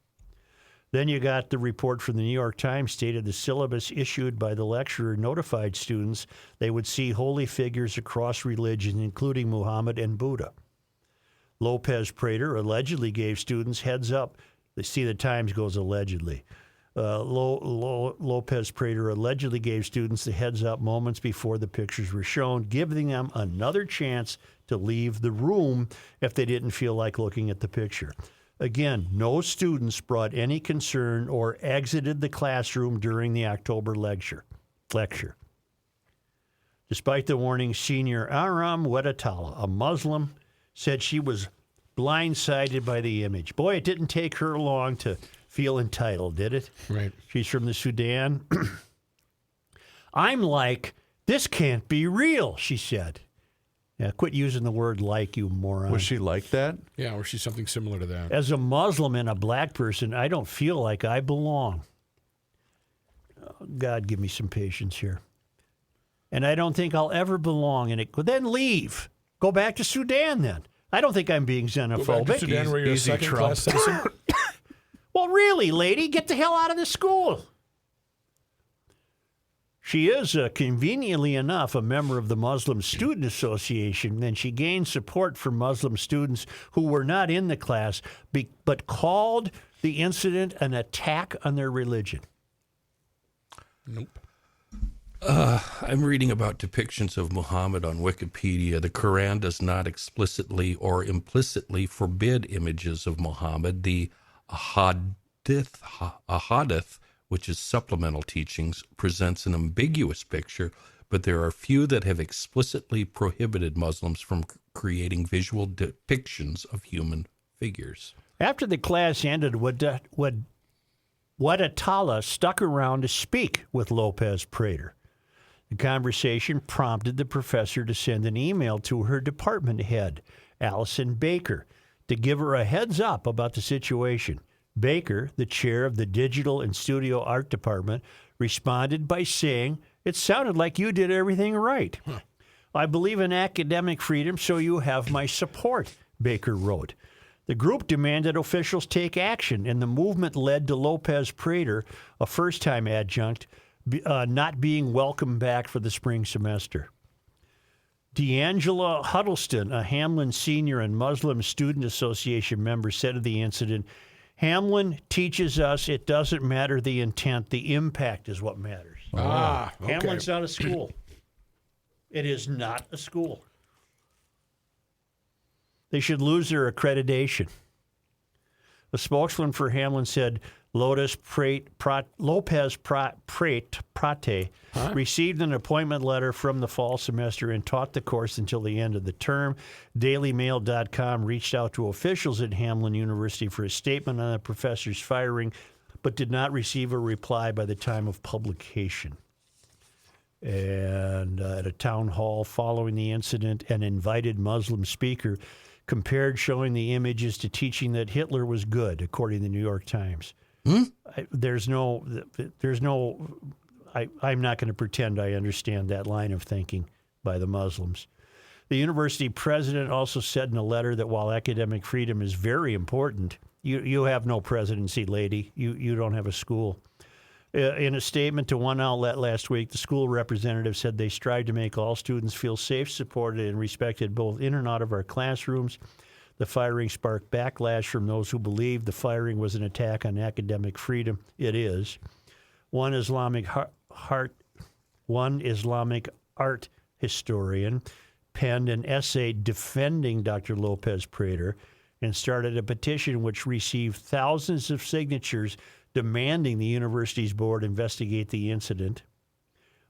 Speaker 1: Then you got the report from the New York Times stated the syllabus issued by the lecturer notified students they would see holy figures across religions, including Muhammad and Buddha. Lopez Prater allegedly gave students heads up. See, the Times goes allegedly. Lopez Prater allegedly gave students the heads up moments before the pictures were shown, giving them another chance to leave the room if they didn't feel like looking at the picture. Again, no students brought any concern or exited the classroom during the October lecture. Despite the warning, senior Aram Wedadala, a Muslim, said she was blindsided by the image. Boy, it didn't take her long to feel entitled, did it?
Speaker 4: Right.
Speaker 1: She's from the Sudan. I'm like, this can't be real, she said. Yeah, quit using the word like, you moron.
Speaker 3: Was she like that?
Speaker 4: Yeah, or she's something similar to that.
Speaker 1: As a Muslim and a black person, I don't feel like I belong. Oh, God, give me some patience here. And I don't think I'll ever belong in it. Well, then leave. Go back to Sudan then. I don't think I'm being
Speaker 4: Go back to
Speaker 1: xenophobic.
Speaker 4: Sudan where you're a
Speaker 3: Easy,
Speaker 4: second-class citizen.
Speaker 1: Well, really, lady, get the hell out of the school. She is, conveniently enough, a member of the Muslim Student Association, and she gained support from Muslim students who were not in the class, but called the incident an attack on their religion.
Speaker 4: Nope.
Speaker 5: I'm reading about depictions of Muhammad on Wikipedia. The Quran does not explicitly or implicitly forbid images of Muhammad. The Ahadith, which is supplemental teachings, presents an ambiguous picture, but there are few that have explicitly prohibited Muslims from creating visual depictions of human figures.
Speaker 1: After the class ended, Wadatala stuck around to speak with Lopez Prater. The conversation prompted the professor to send an email to her department head, Allison Baker, to give her a heads up about the situation. Baker, the chair of the Digital and Studio Art Department, responded by saying, "It sounded like you did everything right. I believe in academic freedom, so you have my support," Baker wrote. The group demanded officials take action, and the movement led to Lopez Prater, a first-time adjunct, not being welcomed back for the spring semester. D'Angela Huddleston, a Hamline senior and Muslim Student Association member, said of the incident, "Hamline teaches us it doesn't matter the intent, the impact is what matters."
Speaker 4: Ah, okay.
Speaker 1: Hamline's not a school. It is not a school. They should lose their accreditation. A spokesman for Hamline said Lopez Prate received an appointment letter from the fall semester and taught the course until the end of the term. DailyMail.com reached out to officials at Hamline University for a statement on the professor's firing, but did not receive a reply by the time of publication. And at a town hall following the incident, an invited Muslim speaker compared showing the images to teaching that Hitler was good, according to the New York Times. I'm not going to pretend I understand that line of thinking by the Muslims. The university president also said in a letter that while academic freedom is very important, you have no presidency, lady. You don't have a school. In a statement to one outlet last week, the school representative said they strive to make all students feel safe, supported, and respected both in and out of our classrooms. The firing sparked backlash from those who believed the firing was an attack on academic freedom. It is. One Islamic art historian penned an essay defending Dr. Lopez Prater and started a petition which received thousands of signatures demanding the university's board investigate the incident.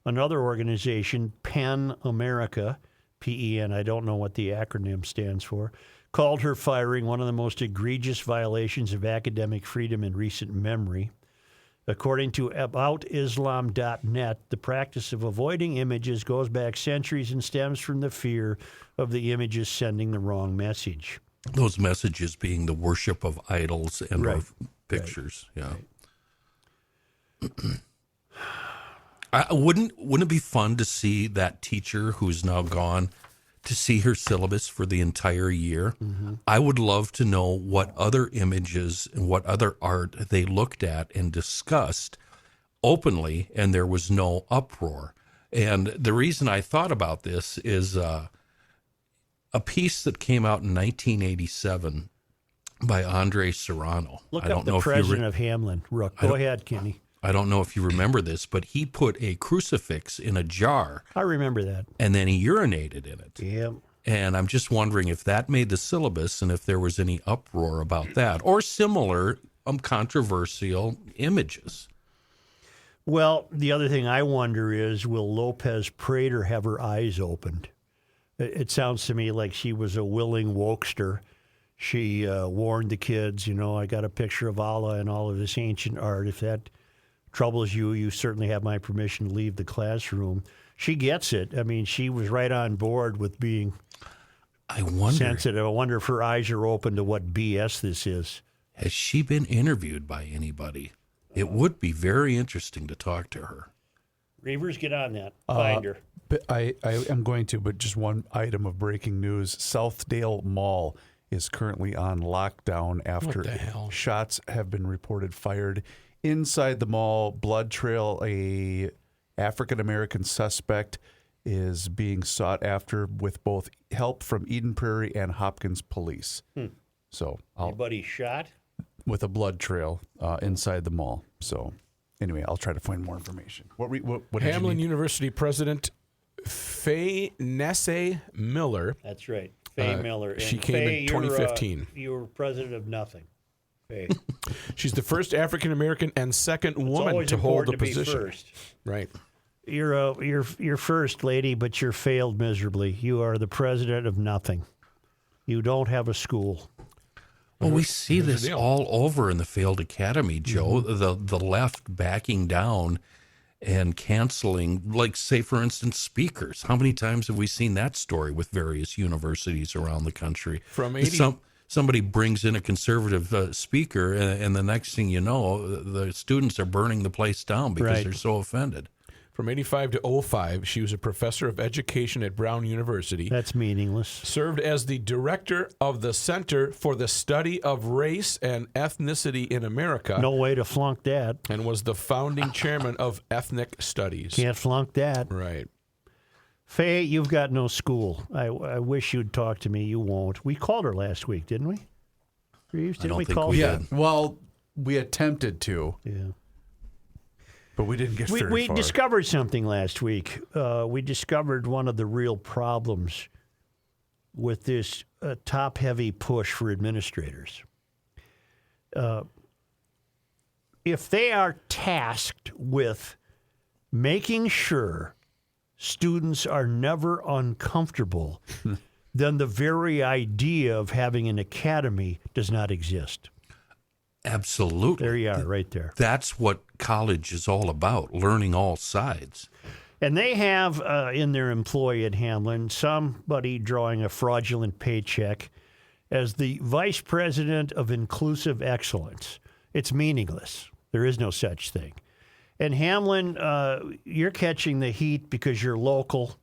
Speaker 1: Another organization, PEN America, P-E-N, I don't know what the acronym stands for, called her firing one of the most egregious violations of academic freedom in recent memory. According to aboutislam.net, the practice of avoiding images goes back centuries and stems from the fear of the images sending the wrong message.
Speaker 5: Those messages being the worship of idols and
Speaker 1: Right.
Speaker 5: of pictures. Right. Yeah. Wouldn't it be fun to see that teacher who's now gone, to see her syllabus for the entire year? Mm-hmm. I would love to know what other images and what other art they looked at and discussed openly, and there was no uproar. And the reason I thought about this is a piece that came out in 1987 by Andre Serrano.
Speaker 1: Look
Speaker 5: I
Speaker 1: up
Speaker 5: don't
Speaker 1: the
Speaker 5: know
Speaker 1: president of Hamline. Rook, go ahead, Kenny.
Speaker 5: I don't know if you remember this, but he put a crucifix in a jar.
Speaker 1: I remember that.
Speaker 5: And then he urinated in it.
Speaker 1: Yeah.
Speaker 5: And I'm just wondering if that made the syllabus and if there was any uproar about that or similar controversial images.
Speaker 1: Well, the other thing I wonder is, will Lopez Prater have her eyes opened? It sounds to me like she was a willing wokester, She warned the kids, I got a picture of Allah and all of this ancient art. If that troubles you, you certainly have my permission to leave the classroom. She gets it. I mean, she was right on board with being sensitive. I wonder if her eyes are open to what BS this is.
Speaker 5: Has she been interviewed by anybody? It would be very interesting to talk to her.
Speaker 1: Reavers, get on that. Find her.
Speaker 3: But I am going to, but just one item of breaking news. Southdale Mall is currently on lockdown after shots have been reported fired inside the mall. Blood trail, a African-American suspect is being sought after with both help from Eden Prairie and Hopkins police. So
Speaker 1: Anybody shot?
Speaker 3: with a blood trail inside the mall. So anyway, I'll try to find more information. What did you
Speaker 4: Hamline
Speaker 3: need?
Speaker 4: University President Faye Nesse Miller.
Speaker 1: That's right. Faye Miller. And
Speaker 4: she came
Speaker 1: Faye,
Speaker 4: in 2015.
Speaker 1: You were president of nothing. Faye.
Speaker 4: She's the first African American and second
Speaker 1: It's
Speaker 4: woman
Speaker 1: always
Speaker 4: to hold the
Speaker 1: important to be
Speaker 4: position.
Speaker 1: first.
Speaker 4: Right.
Speaker 1: You're first, lady, but you're failed miserably. You are the president of nothing. You don't have a school.
Speaker 5: Well, we see
Speaker 4: the
Speaker 5: this
Speaker 4: deal.
Speaker 5: all over in the failed academy, Joe. The left backing down and canceling, like, say, for instance, speakers. How many times have we seen that story with various universities around the country?
Speaker 4: From 80
Speaker 5: Somebody brings in a conservative speaker, and the next thing you know, the students are burning the place down because
Speaker 1: Right.
Speaker 5: they're so offended.
Speaker 4: From 85 to 05, she was a professor of education at Brown University.
Speaker 1: That's meaningless.
Speaker 4: Served as the director of the Center for the Study of Race and Ethnicity in America.
Speaker 1: No way to flunk that.
Speaker 4: And was the founding chairman of Ethnic Studies.
Speaker 1: Can't flunk that.
Speaker 4: Right.
Speaker 1: Faye, you've got no school. I wish you'd talk to me. You won't. We called her last week, didn't we? Reeves, didn't
Speaker 5: don't
Speaker 1: we
Speaker 5: think
Speaker 1: call
Speaker 5: we
Speaker 1: her?
Speaker 5: did.
Speaker 3: Yeah, well, we attempted to,
Speaker 1: Yeah.
Speaker 3: but we didn't get very
Speaker 1: We
Speaker 3: far.
Speaker 1: discovered something last week. We discovered one of the real problems with this top-heavy push for administrators. If they are tasked with making sure students are never uncomfortable, then the very idea of having an academy does not exist.
Speaker 5: Absolutely.
Speaker 1: There you are, right there.
Speaker 5: That's what college is all about, learning all sides.
Speaker 1: And they have in their employee at Hamline somebody drawing a fraudulent paycheck as the vice president of inclusive excellence. It's meaningless. There is no such thing. And Hamline, you're catching the heat because you're local.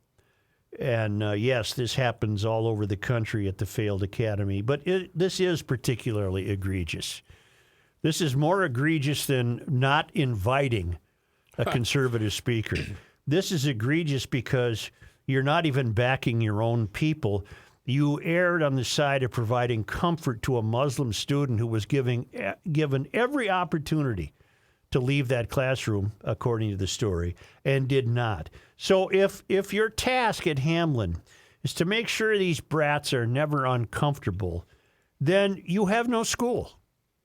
Speaker 1: And yes, this happens all over the country at the failed academy. But this is particularly egregious. This is more egregious than not inviting a conservative speaker. This is egregious because you're not even backing your own people. You erred on the side of providing comfort to a Muslim student who was given every opportunity to leave that classroom, according to the story, and did not. So if your task at Hamline is to make sure these brats are never uncomfortable, then you have no school.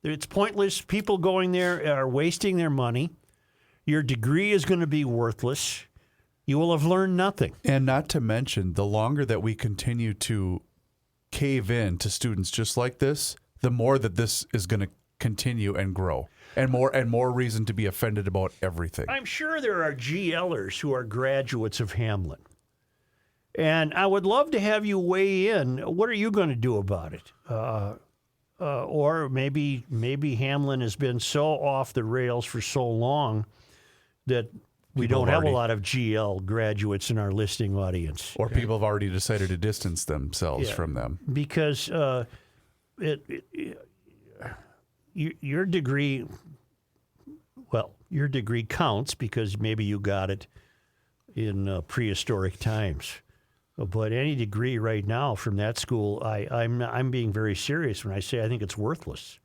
Speaker 1: It's pointless. People going there are wasting their money. Your degree is going to be worthless. You will have learned nothing.
Speaker 3: And not to mention, the longer that we continue to cave in to students just like this, the more that this is going to continue and grow. And more reason to be offended about everything.
Speaker 1: I'm sure there are GL'ers who are graduates of Hamline. And I would love to have you weigh in. What are you going to do about it? Or maybe Hamline has been so off the rails for so long that we don't have a lot of GL graduates in our listening audience.
Speaker 3: Or people have already decided to distance themselves from them.
Speaker 1: Because your degree, your degree counts because maybe you got it in prehistoric times. But any degree right now from that school, I'm being very serious when I say I think it's worthless.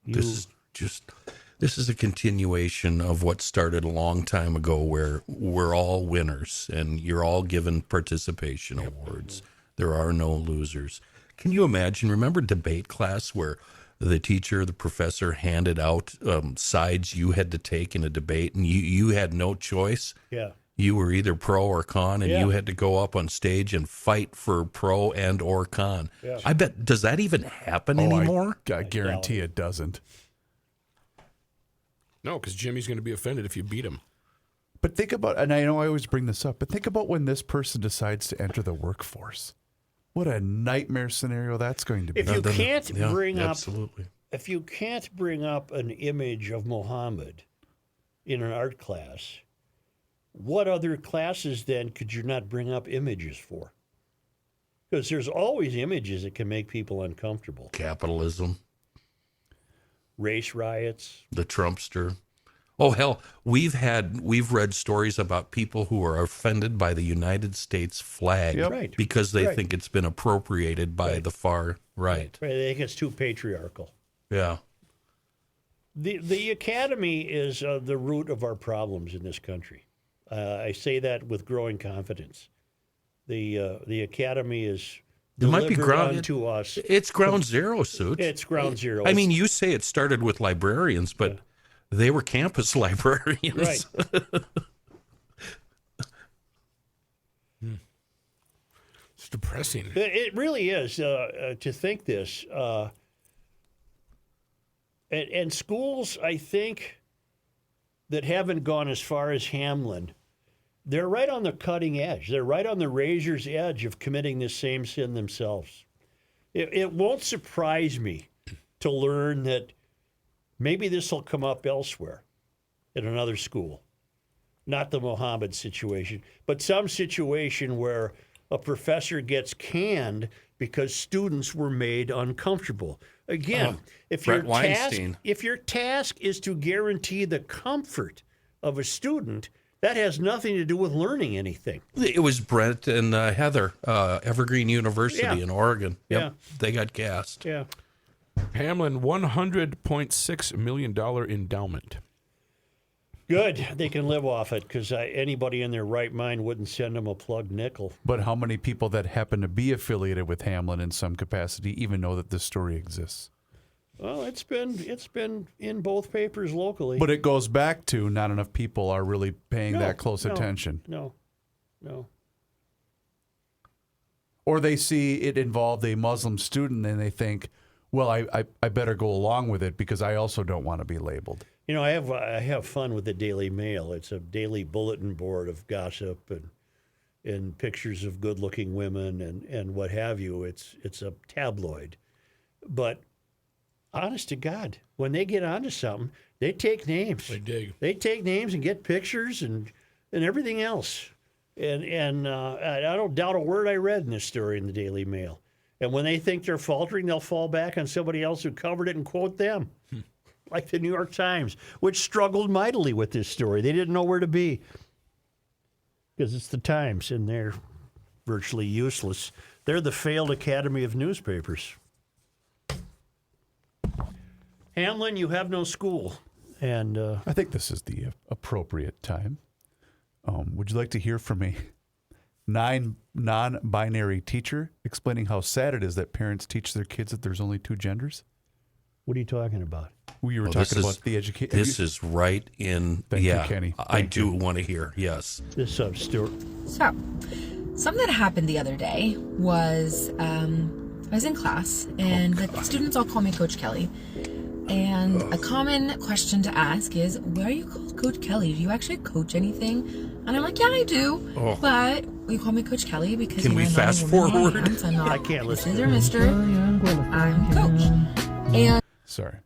Speaker 5: This is a continuation of what started a long time ago, where we're all winners and you're all given participation awards. There are no losers. Can you imagine? Remember debate class where the teacher, the professor handed out sides you had to take in a debate, and you had no choice.
Speaker 1: Yeah.
Speaker 5: you were either pro or con, and
Speaker 1: Yeah.
Speaker 5: you had to go up on stage and fight for pro and or con.
Speaker 1: Yeah.
Speaker 5: I bet, does that even happen anymore?
Speaker 3: I guarantee it doesn't.
Speaker 4: No, because Jimmy's going to be offended if you beat him.
Speaker 3: But think about, and I know I always bring this up, but think about when this person decides to enter the workforce. What a nightmare scenario that's going to be.
Speaker 1: If you can't
Speaker 5: Yeah,
Speaker 1: bring up
Speaker 5: absolutely.
Speaker 1: if you can't bring up an image of Muhammad in an art class, what other classes then could you not bring up images for? Because there's always images that can make people uncomfortable.
Speaker 5: Capitalism,
Speaker 1: Race riots.
Speaker 5: the Trumpster. Oh, hell, we've read stories about people who are offended by the United States flag
Speaker 3: Yep.
Speaker 1: Right.
Speaker 5: because they
Speaker 1: Right.
Speaker 5: think it's been appropriated by the far right.
Speaker 1: Right, I think it's too patriarchal.
Speaker 5: Yeah.
Speaker 1: The academy is the root of our problems in this country. I say that with growing confidence. The academy is
Speaker 5: It might be
Speaker 1: delivered
Speaker 5: ground
Speaker 1: unto us.
Speaker 5: It's ground zero, Suit.
Speaker 1: It's ground zero.
Speaker 5: I mean, you say it started with librarians, but they were campus librarians.
Speaker 1: Right.
Speaker 4: It's depressing.
Speaker 1: It really is to think this. And schools, I think, that haven't gone as far as Hamline, they're right on the cutting edge. They're right on the razor's edge of committing this same sin themselves. It won't surprise me to learn that maybe this will come up elsewhere in another school. Not the Mohammed situation, but some situation where a professor gets canned because students were made uncomfortable. Again, if
Speaker 5: Brett Weinstein.
Speaker 1: your task is to guarantee the comfort of a student, that has nothing to do with learning anything.
Speaker 5: It was Brett and Heather, Evergreen University
Speaker 1: Yeah.
Speaker 5: in Oregon. Yep.
Speaker 1: Yeah.
Speaker 5: They got cast.
Speaker 1: Yeah.
Speaker 4: Hamline, $100.6 million endowment.
Speaker 1: Good. They can live off it because anybody in their right mind wouldn't send them a plugged nickel.
Speaker 3: But how many people that happen to be affiliated with Hamline in some capacity even know that this story exists?
Speaker 1: Well, it's been in both papers locally.
Speaker 3: But it goes back to not enough people are really paying that close attention.
Speaker 1: No.
Speaker 3: Or they see it involved a Muslim student and they think, well, I better go along with it because I also don't want to be labeled.
Speaker 1: You know, I have fun with the Daily Mail. It's a daily bulletin board of gossip and pictures of good-looking women and what have you. It's a tabloid. But honest to God, when they get onto something, they take names.
Speaker 4: They dig.
Speaker 1: They take names and get pictures and everything else. And I don't doubt a word I read in this story in the Daily Mail. And when they think they're faltering, they'll fall back on somebody else who covered it and quote them, like the New York Times, which struggled mightily with this story. They didn't know where to be because it's the Times, and they're virtually useless. They're the failed Academy of Newspapers. Hamline, you have no school. And
Speaker 3: I think this is the appropriate time. Would you like to hear from a non-binary teacher explaining how sad it is that parents teach their kids that there's only two genders?
Speaker 1: what are you talking about?
Speaker 3: We were
Speaker 5: Well,
Speaker 3: talking about the education.
Speaker 5: This is right in.
Speaker 3: Thank you,
Speaker 5: yeah,
Speaker 3: Kenny.
Speaker 5: I
Speaker 3: Thank
Speaker 5: do want to hear. Yes.
Speaker 1: This Stuart.
Speaker 8: So, something that happened the other day was I was in class, and the students all call me Coach Kelly. And a common question to ask is, why are you called Coach Kelly? Do you actually coach anything? And I'm like, yeah, I do. But you call me Coach Kelly because
Speaker 5: Can we
Speaker 8: I'm not a
Speaker 5: fast
Speaker 8: woman in
Speaker 5: forward?
Speaker 8: hands. I'm not
Speaker 1: I can't listen
Speaker 8: Mrs.
Speaker 1: to
Speaker 8: or Mr. I'm Coach. And
Speaker 3: Sorry.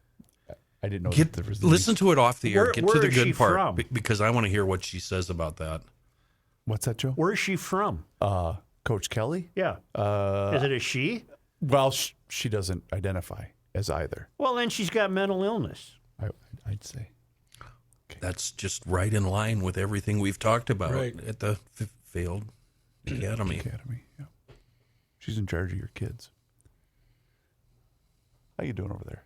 Speaker 3: I didn't know
Speaker 5: Get
Speaker 3: that there was
Speaker 5: listen to it off the air.
Speaker 1: Where-
Speaker 5: Get
Speaker 1: where
Speaker 5: to the
Speaker 1: is
Speaker 5: good
Speaker 1: she
Speaker 5: part
Speaker 1: from?
Speaker 5: because I want to hear what she says about that.
Speaker 3: What's that, Joe?
Speaker 1: Where is she from?
Speaker 3: Coach Kelly?
Speaker 1: Yeah. Is it a she?
Speaker 3: Well, she doesn't identify as either,
Speaker 1: Well, then she's got mental illness.
Speaker 3: I'd say.
Speaker 5: That's just right in line with everything we've talked about
Speaker 4: Right.
Speaker 5: at the failed academy.
Speaker 3: Academy, yeah. She's in charge of your kids. How you doing over there?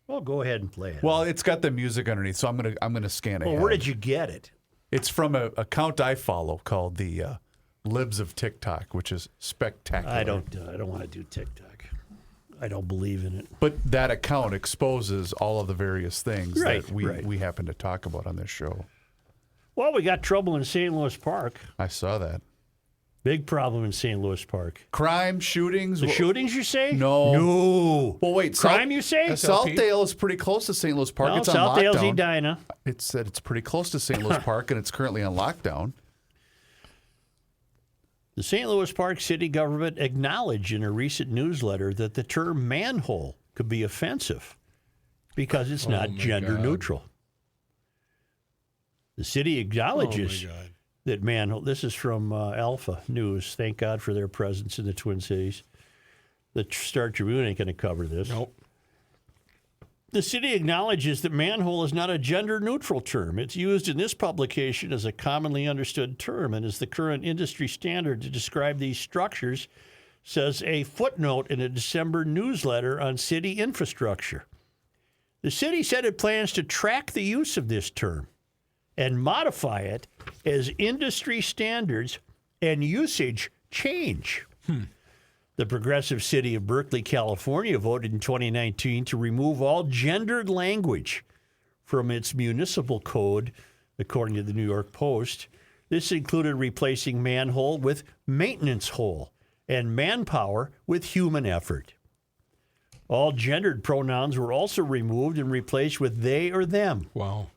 Speaker 1: Well, go ahead and play it.
Speaker 3: Well, it's got the music underneath, so I'm gonna scan it.
Speaker 1: Well, where did you get it?
Speaker 3: It's from an account I follow called the Libs of TikTok, which is spectacular.
Speaker 1: I don't want to do TikTok. I don't believe in it.
Speaker 3: But that account exposes all of the various things
Speaker 1: Right,
Speaker 3: that
Speaker 1: right.
Speaker 3: we happen to talk about on this show.
Speaker 1: Well, we got trouble in St. Louis Park.
Speaker 3: I saw that.
Speaker 1: Big problem in St. Louis Park.
Speaker 3: Crime, shootings.
Speaker 1: The shootings, you say?
Speaker 3: No.
Speaker 1: No.
Speaker 3: Well, wait.
Speaker 1: Crime, you say?
Speaker 3: Southdale is pretty close to St. Louis Park.
Speaker 1: No,
Speaker 3: It's on
Speaker 1: Southdale's
Speaker 3: lockdown.
Speaker 1: Edina.
Speaker 3: It said it's pretty close to St. Louis Park, and it's currently on lockdown.
Speaker 1: The St. Louis Park city government acknowledged in a recent newsletter that the term manhole could be offensive because it's not gender neutral. The city acknowledges that manhole, this is from Alpha News. Thank God for their presence in the Twin Cities. The Star Tribune ain't going to cover this.
Speaker 4: Nope.
Speaker 1: The city acknowledges that manhole is not a gender-neutral term. It's used in this publication as a commonly understood term and is the current industry standard to describe these structures, says a footnote in a December newsletter on city infrastructure. The city said it plans to track the use of this term and modify it as industry standards and usage change. The progressive city of Berkeley, California, voted in 2019 to remove all gendered language from its municipal code, according to the New York Post. This included replacing manhole with maintenance hole and manpower with human effort. All gendered pronouns were also removed and replaced with they or them.
Speaker 4: Wow.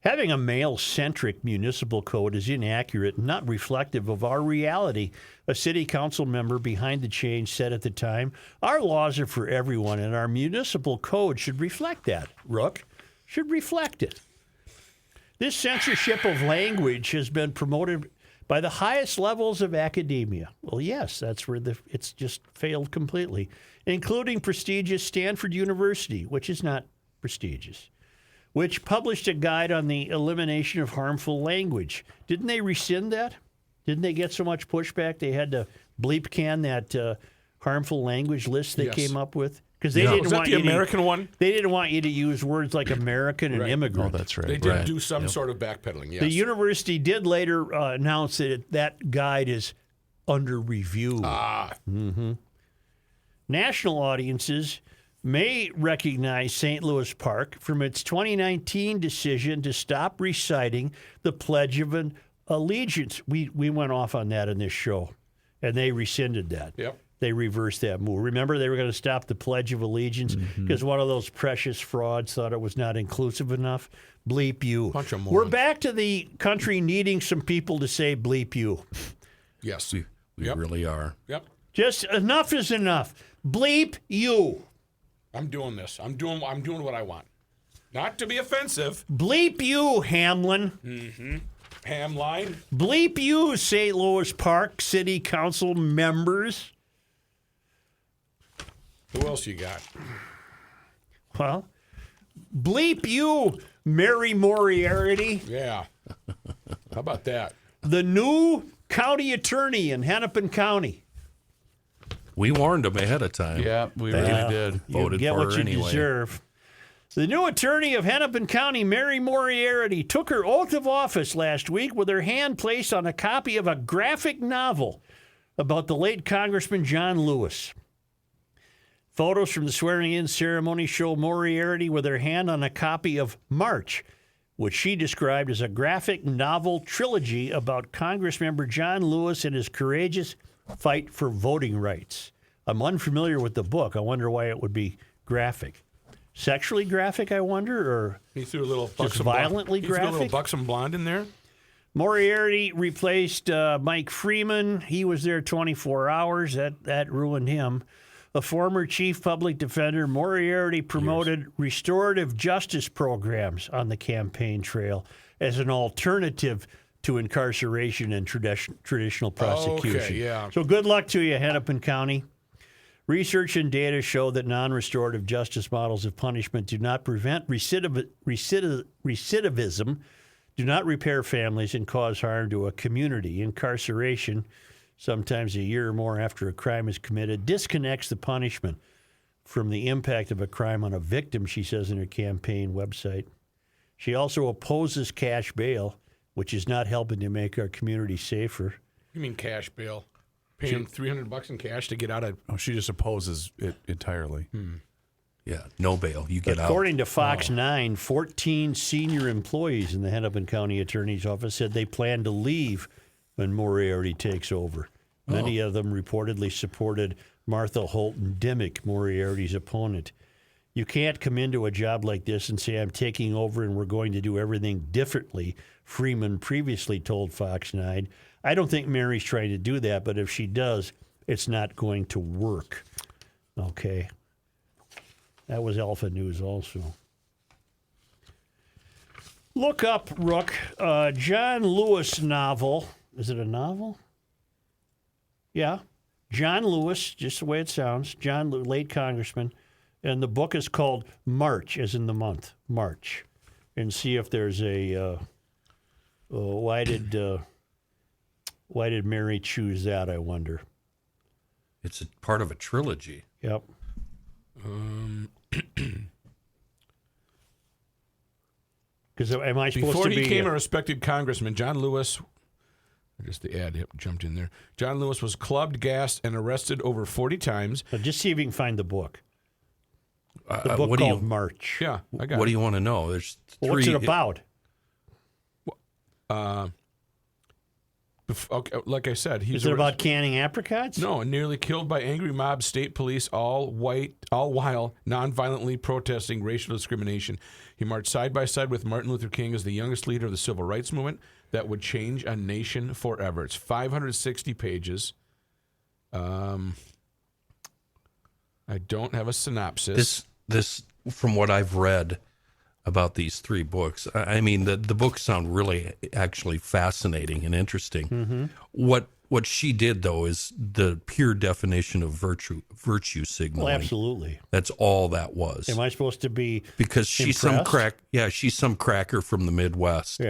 Speaker 1: Having a male-centric municipal code is inaccurate and not reflective of our reality, a city council member behind the change said at the time. Our laws are for everyone, and our municipal code should reflect that. Rook should reflect it. This censorship of language has been promoted by the highest levels of academia. Well, yes, that's where it's just failed completely, including prestigious Stanford University, which is not prestigious, which published a guide on the elimination of harmful language. Didn't they rescind that? Didn't they get so much pushback they had to bleep can that harmful language list they came up with? Because they didn't want
Speaker 4: the American one?
Speaker 1: They didn't want you to use words like American and immigrant.
Speaker 3: Oh, that's right.
Speaker 4: They did do some sort of backpedaling, yes.
Speaker 1: The university did later announce that that guide is under review. National audiences may recognize St. Louis Park from its 2019 decision to stop reciting the Pledge of Allegiance. We went off on that in this show, and they rescinded that.
Speaker 4: Yep.
Speaker 1: They reversed that move. Remember, they were going to stop the Pledge of Allegiance because one of those precious frauds thought it was not inclusive enough. Bleep you.
Speaker 4: Bunch of morons.
Speaker 1: We're back to the country needing some people to say bleep you.
Speaker 4: Yes.
Speaker 5: We really are.
Speaker 4: Yep.
Speaker 1: Just enough is enough. Bleep you.
Speaker 4: I'm doing this. I'm doing what I want. Not to be offensive.
Speaker 1: Bleep you, Hamline.
Speaker 4: Hamline.
Speaker 1: Bleep you, St. Louis Park City Council members.
Speaker 4: Who else you got?
Speaker 1: Well, bleep you, Mary Moriarty,
Speaker 4: Yeah. How about that?
Speaker 1: the new county attorney in Hennepin County.
Speaker 5: We warned them ahead of time.
Speaker 3: Yeah, we really did.
Speaker 1: You
Speaker 5: Voted
Speaker 1: get
Speaker 5: for
Speaker 1: what
Speaker 5: her
Speaker 1: you
Speaker 5: anyway.
Speaker 1: deserve. The new attorney of Hennepin County, Mary Moriarty, took her oath of office last week with her hand placed on a copy of a graphic novel about the late Congressman John Lewis. Photos from the swearing-in ceremony show Moriarty with her hand on a copy of March, which she described as a graphic novel trilogy about Congressmember John Lewis and his courageous fight for voting rights. I'm unfamiliar with the book. I wonder why it would be graphic. Sexually graphic, I wonder, or
Speaker 4: He threw a little
Speaker 1: just
Speaker 4: buxom
Speaker 1: violently
Speaker 4: He threw a little
Speaker 1: graphic?
Speaker 4: buxom blonde in there.
Speaker 1: Moriarty replaced Mike Freeman. He was there 24 hours. That ruined him. A former chief public defender, Moriarty promoted restorative justice programs on the campaign trail as an alternative to incarceration and traditional prosecution.
Speaker 4: Okay, yeah.
Speaker 1: So good luck to you, Hennepin County. Research and data show that non-restorative justice models of punishment do not prevent recidivism, do not repair families, and cause harm to a community. Incarceration, sometimes a year or more after a crime is committed, disconnects the punishment from the impact of a crime on a victim, she says in her campaign website. She also opposes cash bail, which is not helping to make our community safer.
Speaker 4: You mean cash bail? Paying $300 in cash to get out of.
Speaker 3: Oh, she just opposes it entirely.
Speaker 5: Yeah, no bail. You get out.
Speaker 1: According to Fox 9, 14 senior employees in the Hennepin County Attorney's Office said they plan to leave when Moriarty takes over. Many of them reportedly supported Martha Holton Dimmick, Moriarty's opponent. You can't come into a job like this and say, I'm taking over and we're going to do everything differently, Freeman previously told Fox 9. I don't think Mary's trying to do that, but if she does, it's not going to work. Okay. That was Alpha News also. Look up, Rook, John Lewis novel. Is it a novel? Yeah. John Lewis, just the way it sounds. Late congressman. And the book is called March, as in the month, March. And see if there's a, why did Mary choose that, I wonder.
Speaker 5: It's a part of a trilogy.
Speaker 1: Yep. Because am I supposed
Speaker 4: Before
Speaker 1: to
Speaker 4: he
Speaker 1: be...
Speaker 4: became a respected congressman, John Lewis, just the ad jumped in there. John Lewis was clubbed, gassed, and arrested over 40 times.
Speaker 1: just see if you can find the book. The book
Speaker 5: what
Speaker 1: called March.
Speaker 4: Yeah, I got
Speaker 5: What
Speaker 4: it.
Speaker 5: do you want to know? There's three.
Speaker 1: What's it about?
Speaker 4: Okay, like I said, he's
Speaker 1: Is it about canning apricots?
Speaker 4: No, nearly killed by angry mob state police, all while nonviolently protesting racial discrimination. He marched side by side with Martin Luther King as the youngest leader of the civil rights movement that would change a nation forever. It's 560 pages. I don't have a synopsis.
Speaker 5: This, from what I've read about these three books, I mean, the books sound really actually fascinating and interesting.
Speaker 1: Mm-hmm.
Speaker 5: What she did, though, is the pure definition of virtue signaling.
Speaker 1: Well, absolutely.
Speaker 5: That's all that was.
Speaker 1: Am I supposed to be
Speaker 5: Because she's
Speaker 1: impressed?
Speaker 5: she's some cracker from the Midwest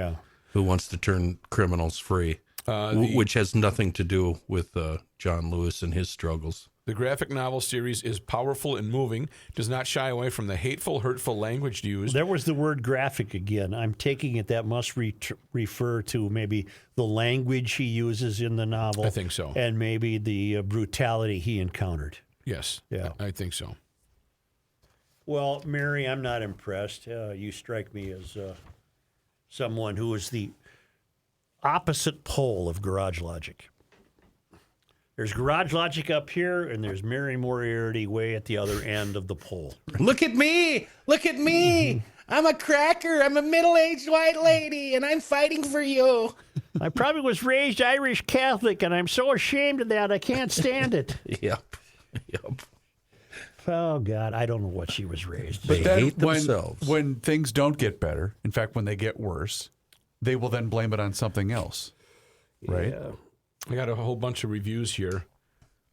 Speaker 5: who wants to turn criminals free, which has nothing to do with John Lewis and his struggles.
Speaker 4: The graphic novel series is powerful and moving, does not shy away from the hateful, hurtful language used.
Speaker 1: There was the word graphic again. I'm taking it that must refer to maybe the language he uses in the novel.
Speaker 4: I think so.
Speaker 1: And maybe the brutality he encountered.
Speaker 4: Yes,
Speaker 1: Yeah.
Speaker 4: I think so.
Speaker 1: Well, Mary, I'm not impressed. You strike me as someone who is the opposite pole of Garage Logic. There's Garage Logic up here, and there's Mary Moriarty way at the other end of the pole.
Speaker 5: Look at me! Look at me! I'm a cracker. I'm a middle-aged white lady, and I'm fighting for you.
Speaker 1: I probably was raised Irish Catholic, and I'm so ashamed of that I can't stand it.
Speaker 5: Yep.
Speaker 1: Oh, God, I don't know what she was raised.
Speaker 5: They hate themselves.
Speaker 3: When things don't get better, in fact, when they get worse, they will then blame it on something else, right?
Speaker 1: Yeah.
Speaker 4: I got a whole bunch of reviews here.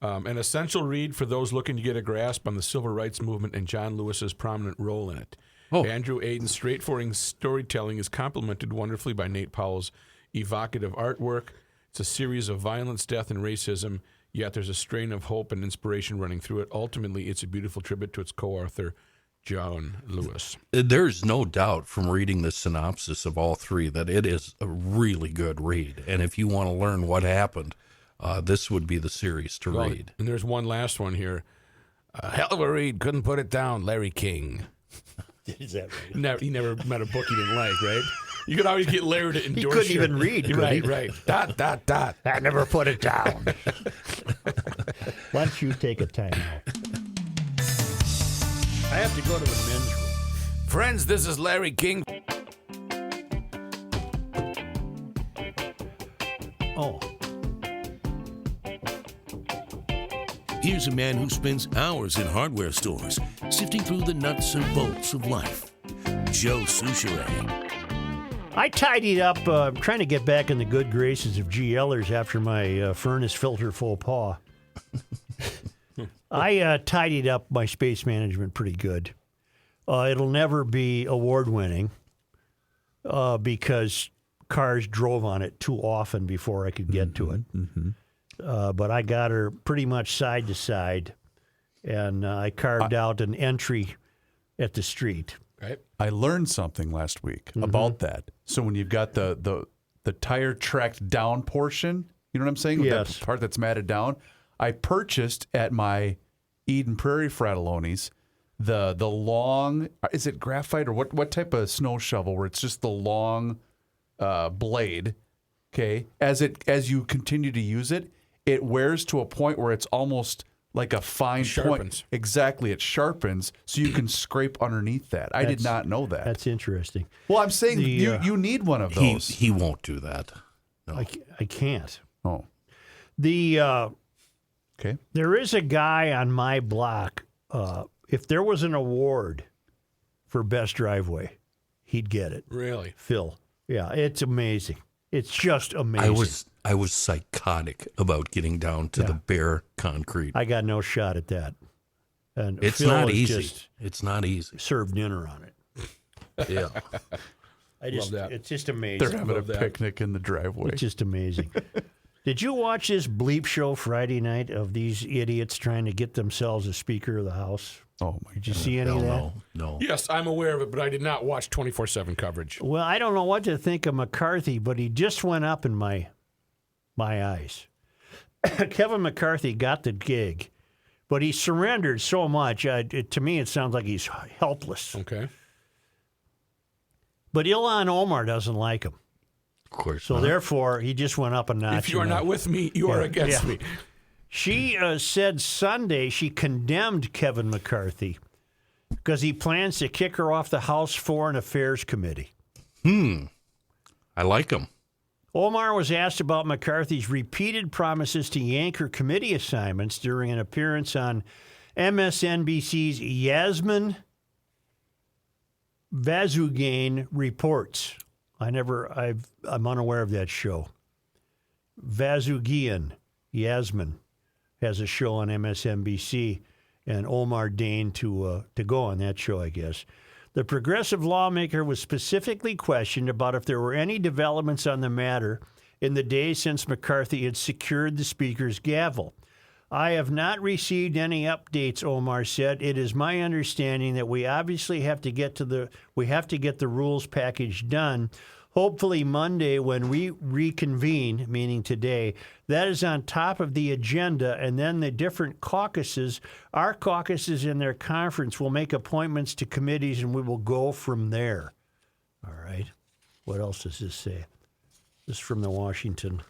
Speaker 4: An essential read for those looking to get a grasp on the civil rights movement and John Lewis's prominent role in it. Andrew Aiden's straightforward storytelling is complemented wonderfully by Nate Powell's evocative artwork. It's a series of violence, death, and racism, yet there's a strain of hope and inspiration running through it. Ultimately, it's a beautiful tribute to its co-author, John Lewis.
Speaker 5: There's no doubt from reading the synopsis of all three that it is a really good read. And if you want to learn what happened, this would be the series to read.
Speaker 4: And there's one last one here. Hell of a read. Couldn't put it down. Larry King.
Speaker 1: Is that right?
Speaker 4: He never met a book he didn't like, right? You could always get Larry to endorse
Speaker 1: He couldn't even read. could he?
Speaker 4: Right. ...
Speaker 1: I never put it down. Why don't you take a time out? I have to go to the men's room.
Speaker 4: Friends, this is Larry King.
Speaker 1: Oh.
Speaker 9: Here's a man who spends hours in hardware stores, sifting through the nuts and bolts of life. Joe Souchere.
Speaker 1: I tidied up, trying to get back in the good graces of GL'ers after my furnace filter faux pas. I tidied up my space management pretty good. It'll never be award-winning because cars drove on it too often before I could get to it. But I got her pretty much side to side, and I carved out an entry at the street.
Speaker 4: Right.
Speaker 3: I learned something last week about that. So when you've got the tire tracked down portion, you know what I'm saying?
Speaker 1: Yes.
Speaker 3: That part that's matted down. I purchased at my Eden Prairie Fratelloni's the long, is it graphite or what type of snow shovel where it's just the long blade, okay? As you continue to use it, it wears to a point where it's almost like a fine point. Exactly, it sharpens so you can scrape underneath that. I did not know that.
Speaker 1: That's interesting.
Speaker 3: Well, I'm saying you need one of those.
Speaker 5: He won't do that. No.
Speaker 1: I can't.
Speaker 3: Oh.
Speaker 1: Okay. There is a guy on my block. If there was an award for best driveway, he'd get it.
Speaker 4: Really?
Speaker 1: Phil. Yeah, it's amazing. It's just amazing.
Speaker 5: I was psychotic about getting down to the bare concrete.
Speaker 1: I got no shot at that. And
Speaker 5: it's
Speaker 1: Phil
Speaker 5: not easy.
Speaker 1: Just
Speaker 5: it's not easy.
Speaker 1: Served dinner on it.
Speaker 5: Yeah.
Speaker 4: Love that.
Speaker 1: It's just amazing.
Speaker 3: They're having a picnic in the driveway.
Speaker 1: It's just amazing. Did you watch this bleep show Friday night of these idiots trying to get themselves a Speaker of the House?
Speaker 3: Oh, my God.
Speaker 1: Did you see any of that?
Speaker 5: No.
Speaker 4: Yes, I'm aware of it, but I did not watch 24/7 coverage.
Speaker 1: Well, I don't know what to think of McCarthy, but he just went up in my eyes. Kevin McCarthy got the gig, but he surrendered so much. To me, it sounds like he's helpless.
Speaker 4: Okay.
Speaker 1: But Ilhan Omar doesn't like him.
Speaker 5: Of course.
Speaker 1: So therefore, he just went up a notch.
Speaker 4: If you are not with me, you are against me.
Speaker 1: She said Sunday she condemned Kevin McCarthy because he plans to kick her off the House Foreign Affairs Committee.
Speaker 5: I like him.
Speaker 1: Omar was asked about McCarthy's repeated promises to yank her committee assignments during an appearance on MSNBC's Yasmin Vazugain Reports. I'm unaware of that show. Vazugian, Yasmin, has a show on MSNBC, and Omar deigned to go on that show, I guess. The progressive lawmaker was specifically questioned about if there were any developments on the matter in the days since McCarthy had secured the Speaker's gavel. I have not received any updates, Omar said. It is my understanding that we obviously have to get the rules package done. Hopefully Monday when we reconvene, meaning today, that is on top of the agenda, and then the different caucuses, our caucuses in their conference will make appointments to committees, and we will go from there. All right. What else does this say? This is from the Washington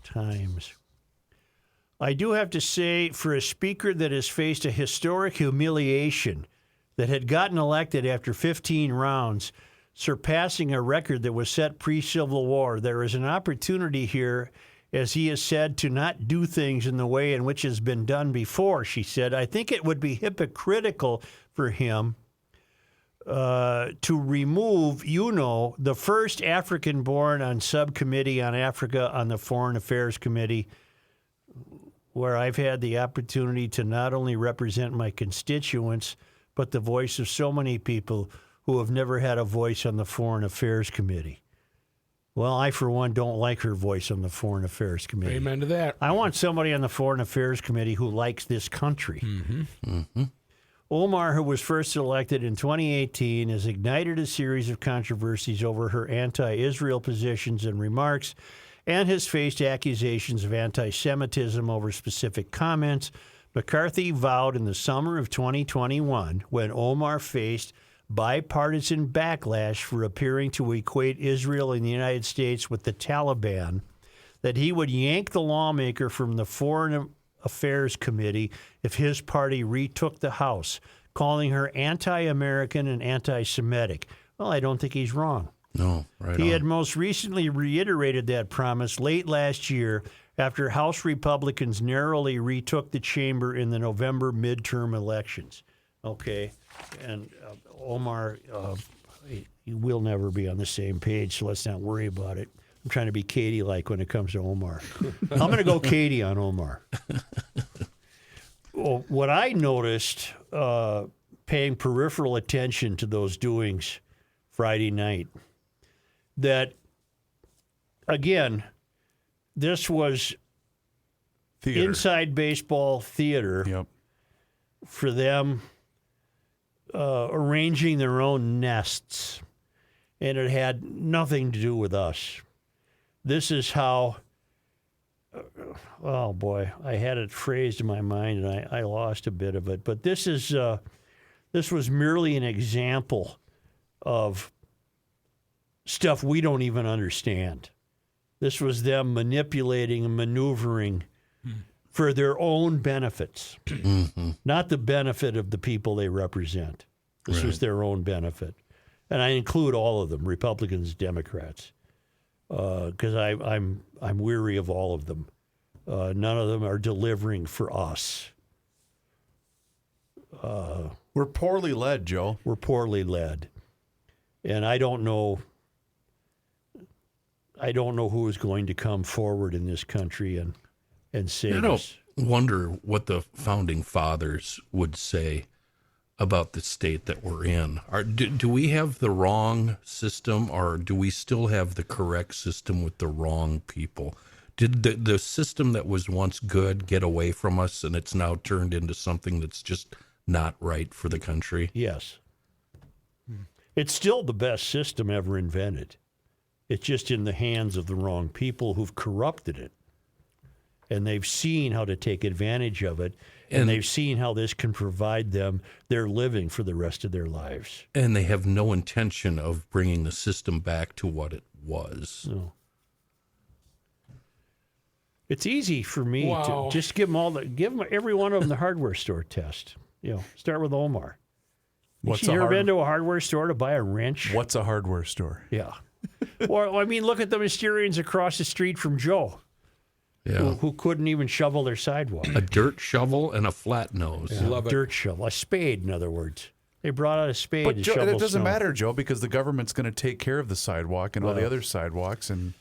Speaker 1: Times. I do have to say, for a speaker that has faced a historic humiliation, that had gotten elected after 15 rounds, surpassing a record that was set pre-Civil War, there is an opportunity here, as he has said, to not do things in the way in which has been done before, she said. I think it would be hypocritical for him to remove, the first African-born on subcommittee on Africa on the Foreign Affairs Committee, where I've had the opportunity to not only represent my constituents, but the voice of so many people who have never had a voice on the Foreign Affairs Committee. Well, I, for one, don't like her voice on the Foreign Affairs Committee.
Speaker 4: Amen to that.
Speaker 1: I want somebody on the Foreign Affairs Committee who likes this country.
Speaker 4: Mm-hmm.
Speaker 5: Mm-hmm.
Speaker 1: Omar, who was first elected in 2018, has ignited a series of controversies over her anti-Israel positions and remarks, and has faced accusations of anti-Semitism over specific comments. McCarthy vowed in the summer of 2021, when Omar faced bipartisan backlash for appearing to equate Israel and the United States with the Taliban, that he would yank the lawmaker from the Foreign Affairs Committee if his party retook the House, calling her anti-American and anti-Semitic. Well, I don't think he's wrong.
Speaker 5: No, right
Speaker 1: He
Speaker 5: on.
Speaker 1: had most recently reiterated that promise late last year after House Republicans narrowly retook the chamber in the November midterm elections. Okay, and Omar, we'll never be on the same page, so let's not worry about it. I'm trying to be Katy-like when it comes to Omar. I'm going to go Katy on Omar. Well, what I noticed, paying peripheral attention to those doings Friday night, that, again, this was theater. Inside baseball theater for them arranging their own nests, and it had nothing to do with us. This is how, oh boy, I had it phrased in my mind and I lost a bit of it, but this is This was merely an example of stuff we don't even understand. This was them manipulating and maneuvering for their own benefits, not the benefit of the people they represent. This was their own benefit. And I include all of them, Republicans, Democrats, because I'm weary of all of them. None of them are delivering for us.
Speaker 3: We're poorly led, Joe.
Speaker 1: We're poorly led. And I don't know who is going to come forward in this country and save us.
Speaker 5: I wonder what the founding fathers would say about the state that we're in. Do we have the wrong system, or do we still have the correct system with the wrong people? Did the system that was once good get away from us, and it's now turned into something that's just not right for the country?
Speaker 1: Yes. It's still the best system ever invented. It's just in the hands of the wrong people who've corrupted it. And they've seen how to take advantage of it, and they've seen how this can provide them their living for the rest of their lives.
Speaker 5: And they have no intention of bringing the system back to what it was.
Speaker 1: No. It's easy for me to just give them every one of them the hardware store test. Start with Omar. You ever been to a hardware store to buy a wrench?
Speaker 3: What's a hardware store?
Speaker 1: Yeah. Or, look at the Mysterians across the street from Joe.
Speaker 5: Yeah.
Speaker 1: Who couldn't even shovel their sidewalk.
Speaker 5: A dirt shovel and a flat nose.
Speaker 1: Yeah, love it. Dirt shovel. A spade, in other words. They brought out a spade to shovel
Speaker 3: But it doesn't
Speaker 1: snow.
Speaker 3: matter, Joe, because the government's going to take care of the sidewalk and all the other sidewalks. And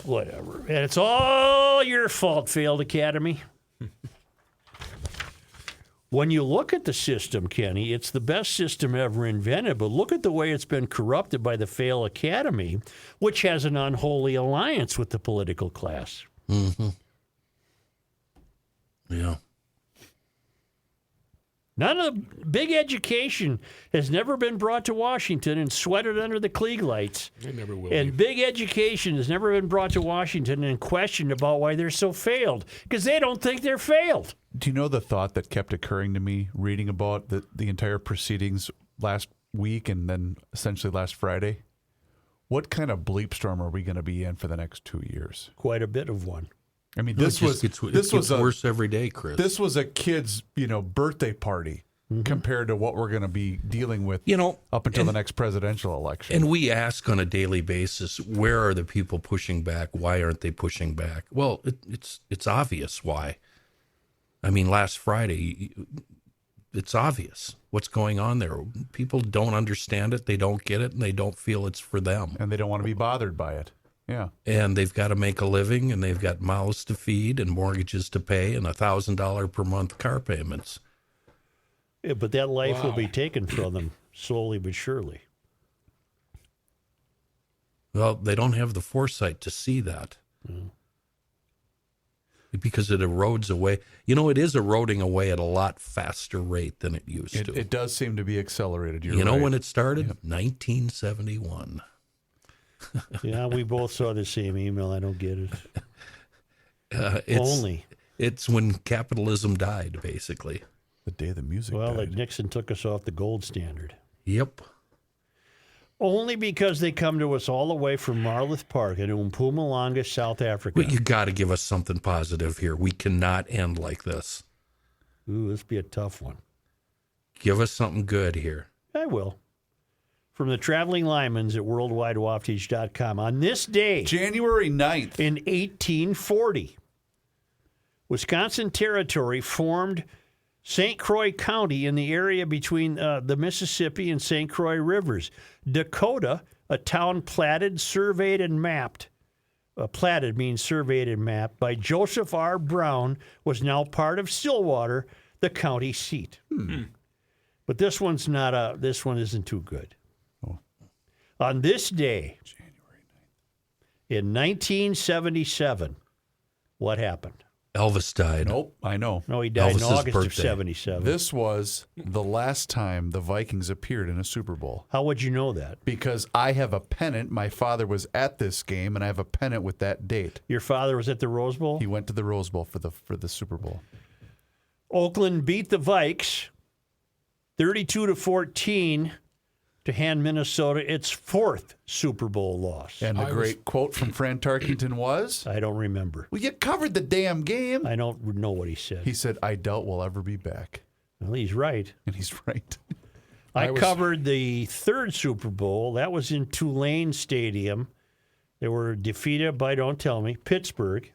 Speaker 1: whatever. And it's all your fault, failed academy. When you look at the system, Kenny, it's the best system ever invented, but look at the way it's been corrupted by the failed academy, which has an unholy alliance with the political class.
Speaker 5: Mm-hmm. Yeah.
Speaker 1: None of the big education has never been brought to Washington and sweated under the Klieg lights.
Speaker 4: It never will.
Speaker 1: And big education has never been brought to Washington and questioned about why they're so failed, because they don't think they're failed.
Speaker 3: do you know the thought that kept occurring to me reading about the entire proceedings last week and then essentially last Friday? What kind of bleep storm are we going to be in for the next 2 years?
Speaker 1: Quite a bit of one.
Speaker 3: I mean,
Speaker 5: It gets worse every day, Chris.
Speaker 3: This was a kid's, birthday party compared to what we're going to be dealing with, up until the next presidential election.
Speaker 5: And we ask on a daily basis, where are the people pushing back? Why aren't they pushing back? Well, it's obvious why. I mean, last Friday, it's obvious what's going on there. People don't understand it, they don't get it, and they don't feel it's for them.
Speaker 3: And they don't want to be bothered by it. Yeah.
Speaker 5: And they've got to make a living, and they've got mouths to feed and mortgages to pay and $1,000 per month car payments.
Speaker 1: Yeah, but that life will be taken from them slowly but surely.
Speaker 5: Well, they don't have the foresight to see that. Because it erodes away. It is eroding away at a lot faster rate than it used to.
Speaker 3: It does seem to be accelerated. You're
Speaker 5: You know
Speaker 3: right.
Speaker 5: when it started? 1971.
Speaker 1: Yeah, we both saw the same email. I don't get it.
Speaker 5: It's when capitalism died, basically.
Speaker 3: The day the music
Speaker 1: Well,
Speaker 3: died.
Speaker 1: that Nixon took us off the gold standard.
Speaker 5: Yep.
Speaker 1: Only because they come to us all the way from Marloth Park in Mpumalanga, South Africa.
Speaker 5: But you got to give us something positive here. We cannot end like this.
Speaker 1: Ooh, this be a tough one.
Speaker 5: Give us something good here.
Speaker 1: I will. From the Traveling Lymans at worldwidewaftage.com. On this day,
Speaker 3: January 9th.
Speaker 1: in 1840, Wisconsin Territory formed St. Croix County in the area between the Mississippi and St. Croix rivers. Dakota, a town platted, surveyed, and mapped. Platted means surveyed and mapped by Joseph R. Brown, was now part of Stillwater, the county seat. But this one's not this one isn't too good.
Speaker 3: Oh.
Speaker 1: On this day,
Speaker 3: January 9th.
Speaker 1: in 1977, what happened?
Speaker 5: Elvis died.
Speaker 3: Nope, I know.
Speaker 1: No, he died
Speaker 5: Elvis's
Speaker 1: in August of
Speaker 5: birthday.
Speaker 1: 77.
Speaker 3: This was the last time the Vikings appeared in a Super Bowl.
Speaker 1: How would you know that?
Speaker 3: Because I have a pennant. My father was at this game, and I have a pennant with that date.
Speaker 1: Your father was at the Rose Bowl?
Speaker 3: He went to the Rose Bowl for the Super Bowl.
Speaker 1: Oakland beat the Vikes 32-14 to hand Minnesota its 4th Super Bowl loss.
Speaker 3: And the great quote from Fran Tarkington was,
Speaker 1: I don't remember.
Speaker 3: well, you covered the damn game.
Speaker 1: I don't know what he said.
Speaker 3: He said, I doubt we'll ever be back.
Speaker 1: Well, he's right.
Speaker 3: And he's right.
Speaker 1: I covered the 3rd Super Bowl. That was in Tulane Stadium. They were defeated by, don't tell me, Pittsburgh.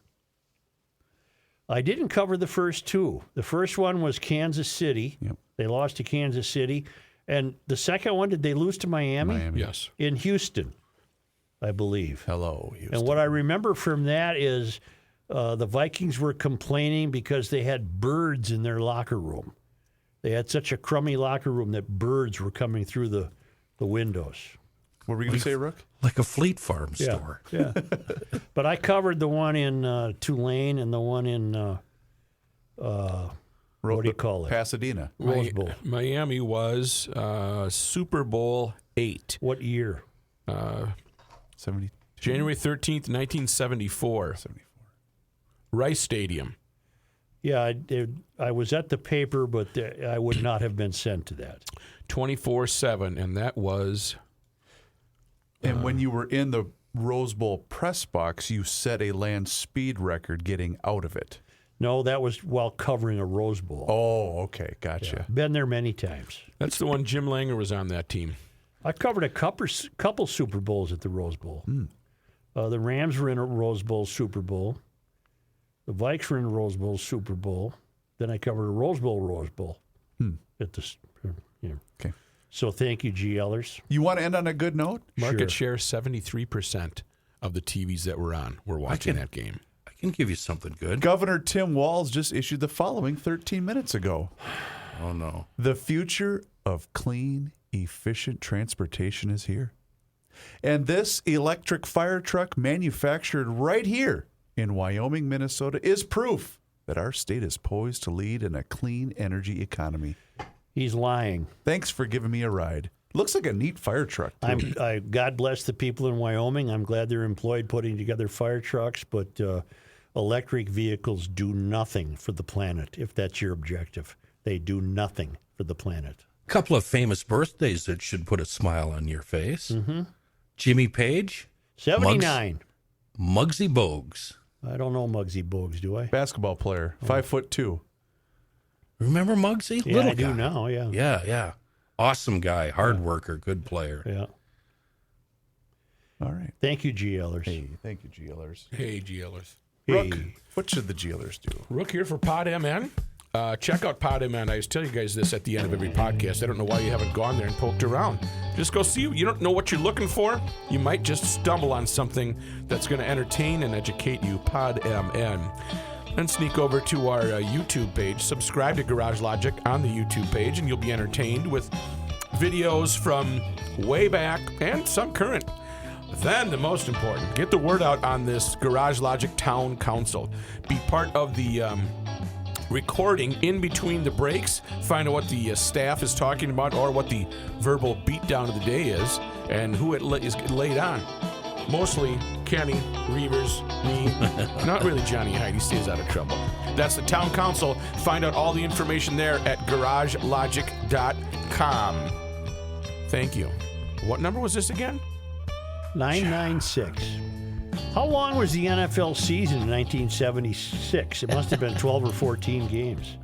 Speaker 1: I didn't cover the first 2. The first one was Kansas City.
Speaker 3: Yep.
Speaker 1: They lost to Kansas City. And the second one, did they lose to Miami?
Speaker 4: Yes.
Speaker 1: In Houston, I believe.
Speaker 3: Hello, Houston.
Speaker 1: And what I remember from that is the Vikings were complaining because they had birds in their locker room. They had such a crummy locker room that birds were coming through the windows.
Speaker 3: What were you going to say, Rook?
Speaker 5: Like a Fleet Farm store.
Speaker 1: Yeah. But I covered the one in Tulane and the one in, what do you call it?
Speaker 3: Pasadena.
Speaker 1: Rose Bowl.
Speaker 4: Miami was Super Bowl 8.
Speaker 1: What year?
Speaker 3: 70.
Speaker 4: January 13th, 1974.
Speaker 3: 74.
Speaker 4: Rice Stadium.
Speaker 1: Yeah, I was at the paper, but I would not have been sent to that.
Speaker 4: 24/7, and that was...
Speaker 3: And when you were in the Rose Bowl press box, you set a land speed record getting out of it.
Speaker 1: No, that was while covering a Rose Bowl.
Speaker 3: Oh, okay. Gotcha.
Speaker 1: Been there many times.
Speaker 4: That's the one Jim Langer was on that team.
Speaker 1: I covered a couple Super Bowls at the Rose Bowl. The Rams were in a Rose Bowl Super Bowl. The Vikes were in a Rose Bowl Super Bowl. Then I covered a Rose Bowl at the.
Speaker 3: Okay.
Speaker 1: So thank you, GL'ers.
Speaker 3: You want to end on a good note?
Speaker 4: Market share, 73% of the TVs that were on were watching that game.
Speaker 5: I can give you something good.
Speaker 3: Governor Tim Walz just issued the following 13 minutes ago.
Speaker 5: Oh, no.
Speaker 3: The future of clean, efficient transportation is here. And this electric fire truck manufactured right here in Wyoming, Minnesota is proof that our state is poised to lead in a clean energy economy.
Speaker 1: He's lying.
Speaker 3: Thanks for giving me a ride. Looks like a neat fire truck, too.
Speaker 1: God bless the people in Wyoming. I'm glad they're employed putting together fire trucks, but electric vehicles do nothing for the planet, if that's your objective. They do nothing for the planet.
Speaker 5: A couple of famous birthdays that should put a smile on your face. Jimmy Page.
Speaker 1: 79.
Speaker 5: Muggsy Bogues.
Speaker 1: I don't know Muggsy Bogues, do I?
Speaker 3: Basketball player, 5'2".
Speaker 5: Remember Muggsy?
Speaker 1: Yeah,
Speaker 5: Little
Speaker 1: I do
Speaker 5: guy.
Speaker 1: now, yeah.
Speaker 5: Yeah. Awesome guy, hard worker, good player.
Speaker 1: Yeah.
Speaker 3: All right.
Speaker 1: Thank you, GL'ers.
Speaker 3: Hey, thank you, GL'ers.
Speaker 4: Hey, GLers.
Speaker 3: Rook,
Speaker 1: Hey.
Speaker 3: what should the GL'ers do?
Speaker 4: Rook here for Pod MN. Check out Pod MN. I always tell you guys this at the end of every podcast. I don't know why you haven't gone there and poked around. Just go see. You don't know what you're looking for. You might just stumble on something that's going to entertain and educate you. Pod MN. Then sneak over to our YouTube page. Subscribe to Garage Logic on the YouTube page, and you'll be entertained with videos from way back and some current. Then the most important, get the word out on this Garage Logic Town Council. Be part of the recording in between the breaks. Find out what the staff is talking about or what the verbal beatdown of the day is and who it is laid on. Mostly Kenny, Reavers, me. Not really Johnny Hyde. He stays out of trouble. That's the Town Council. Find out all the information there at garagelogic.com. Thank you. What number was this again?
Speaker 1: 996. How long was the NFL season in 1976? It must have been 12 or 14 games.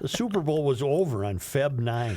Speaker 1: The Super Bowl was over on Feb 9.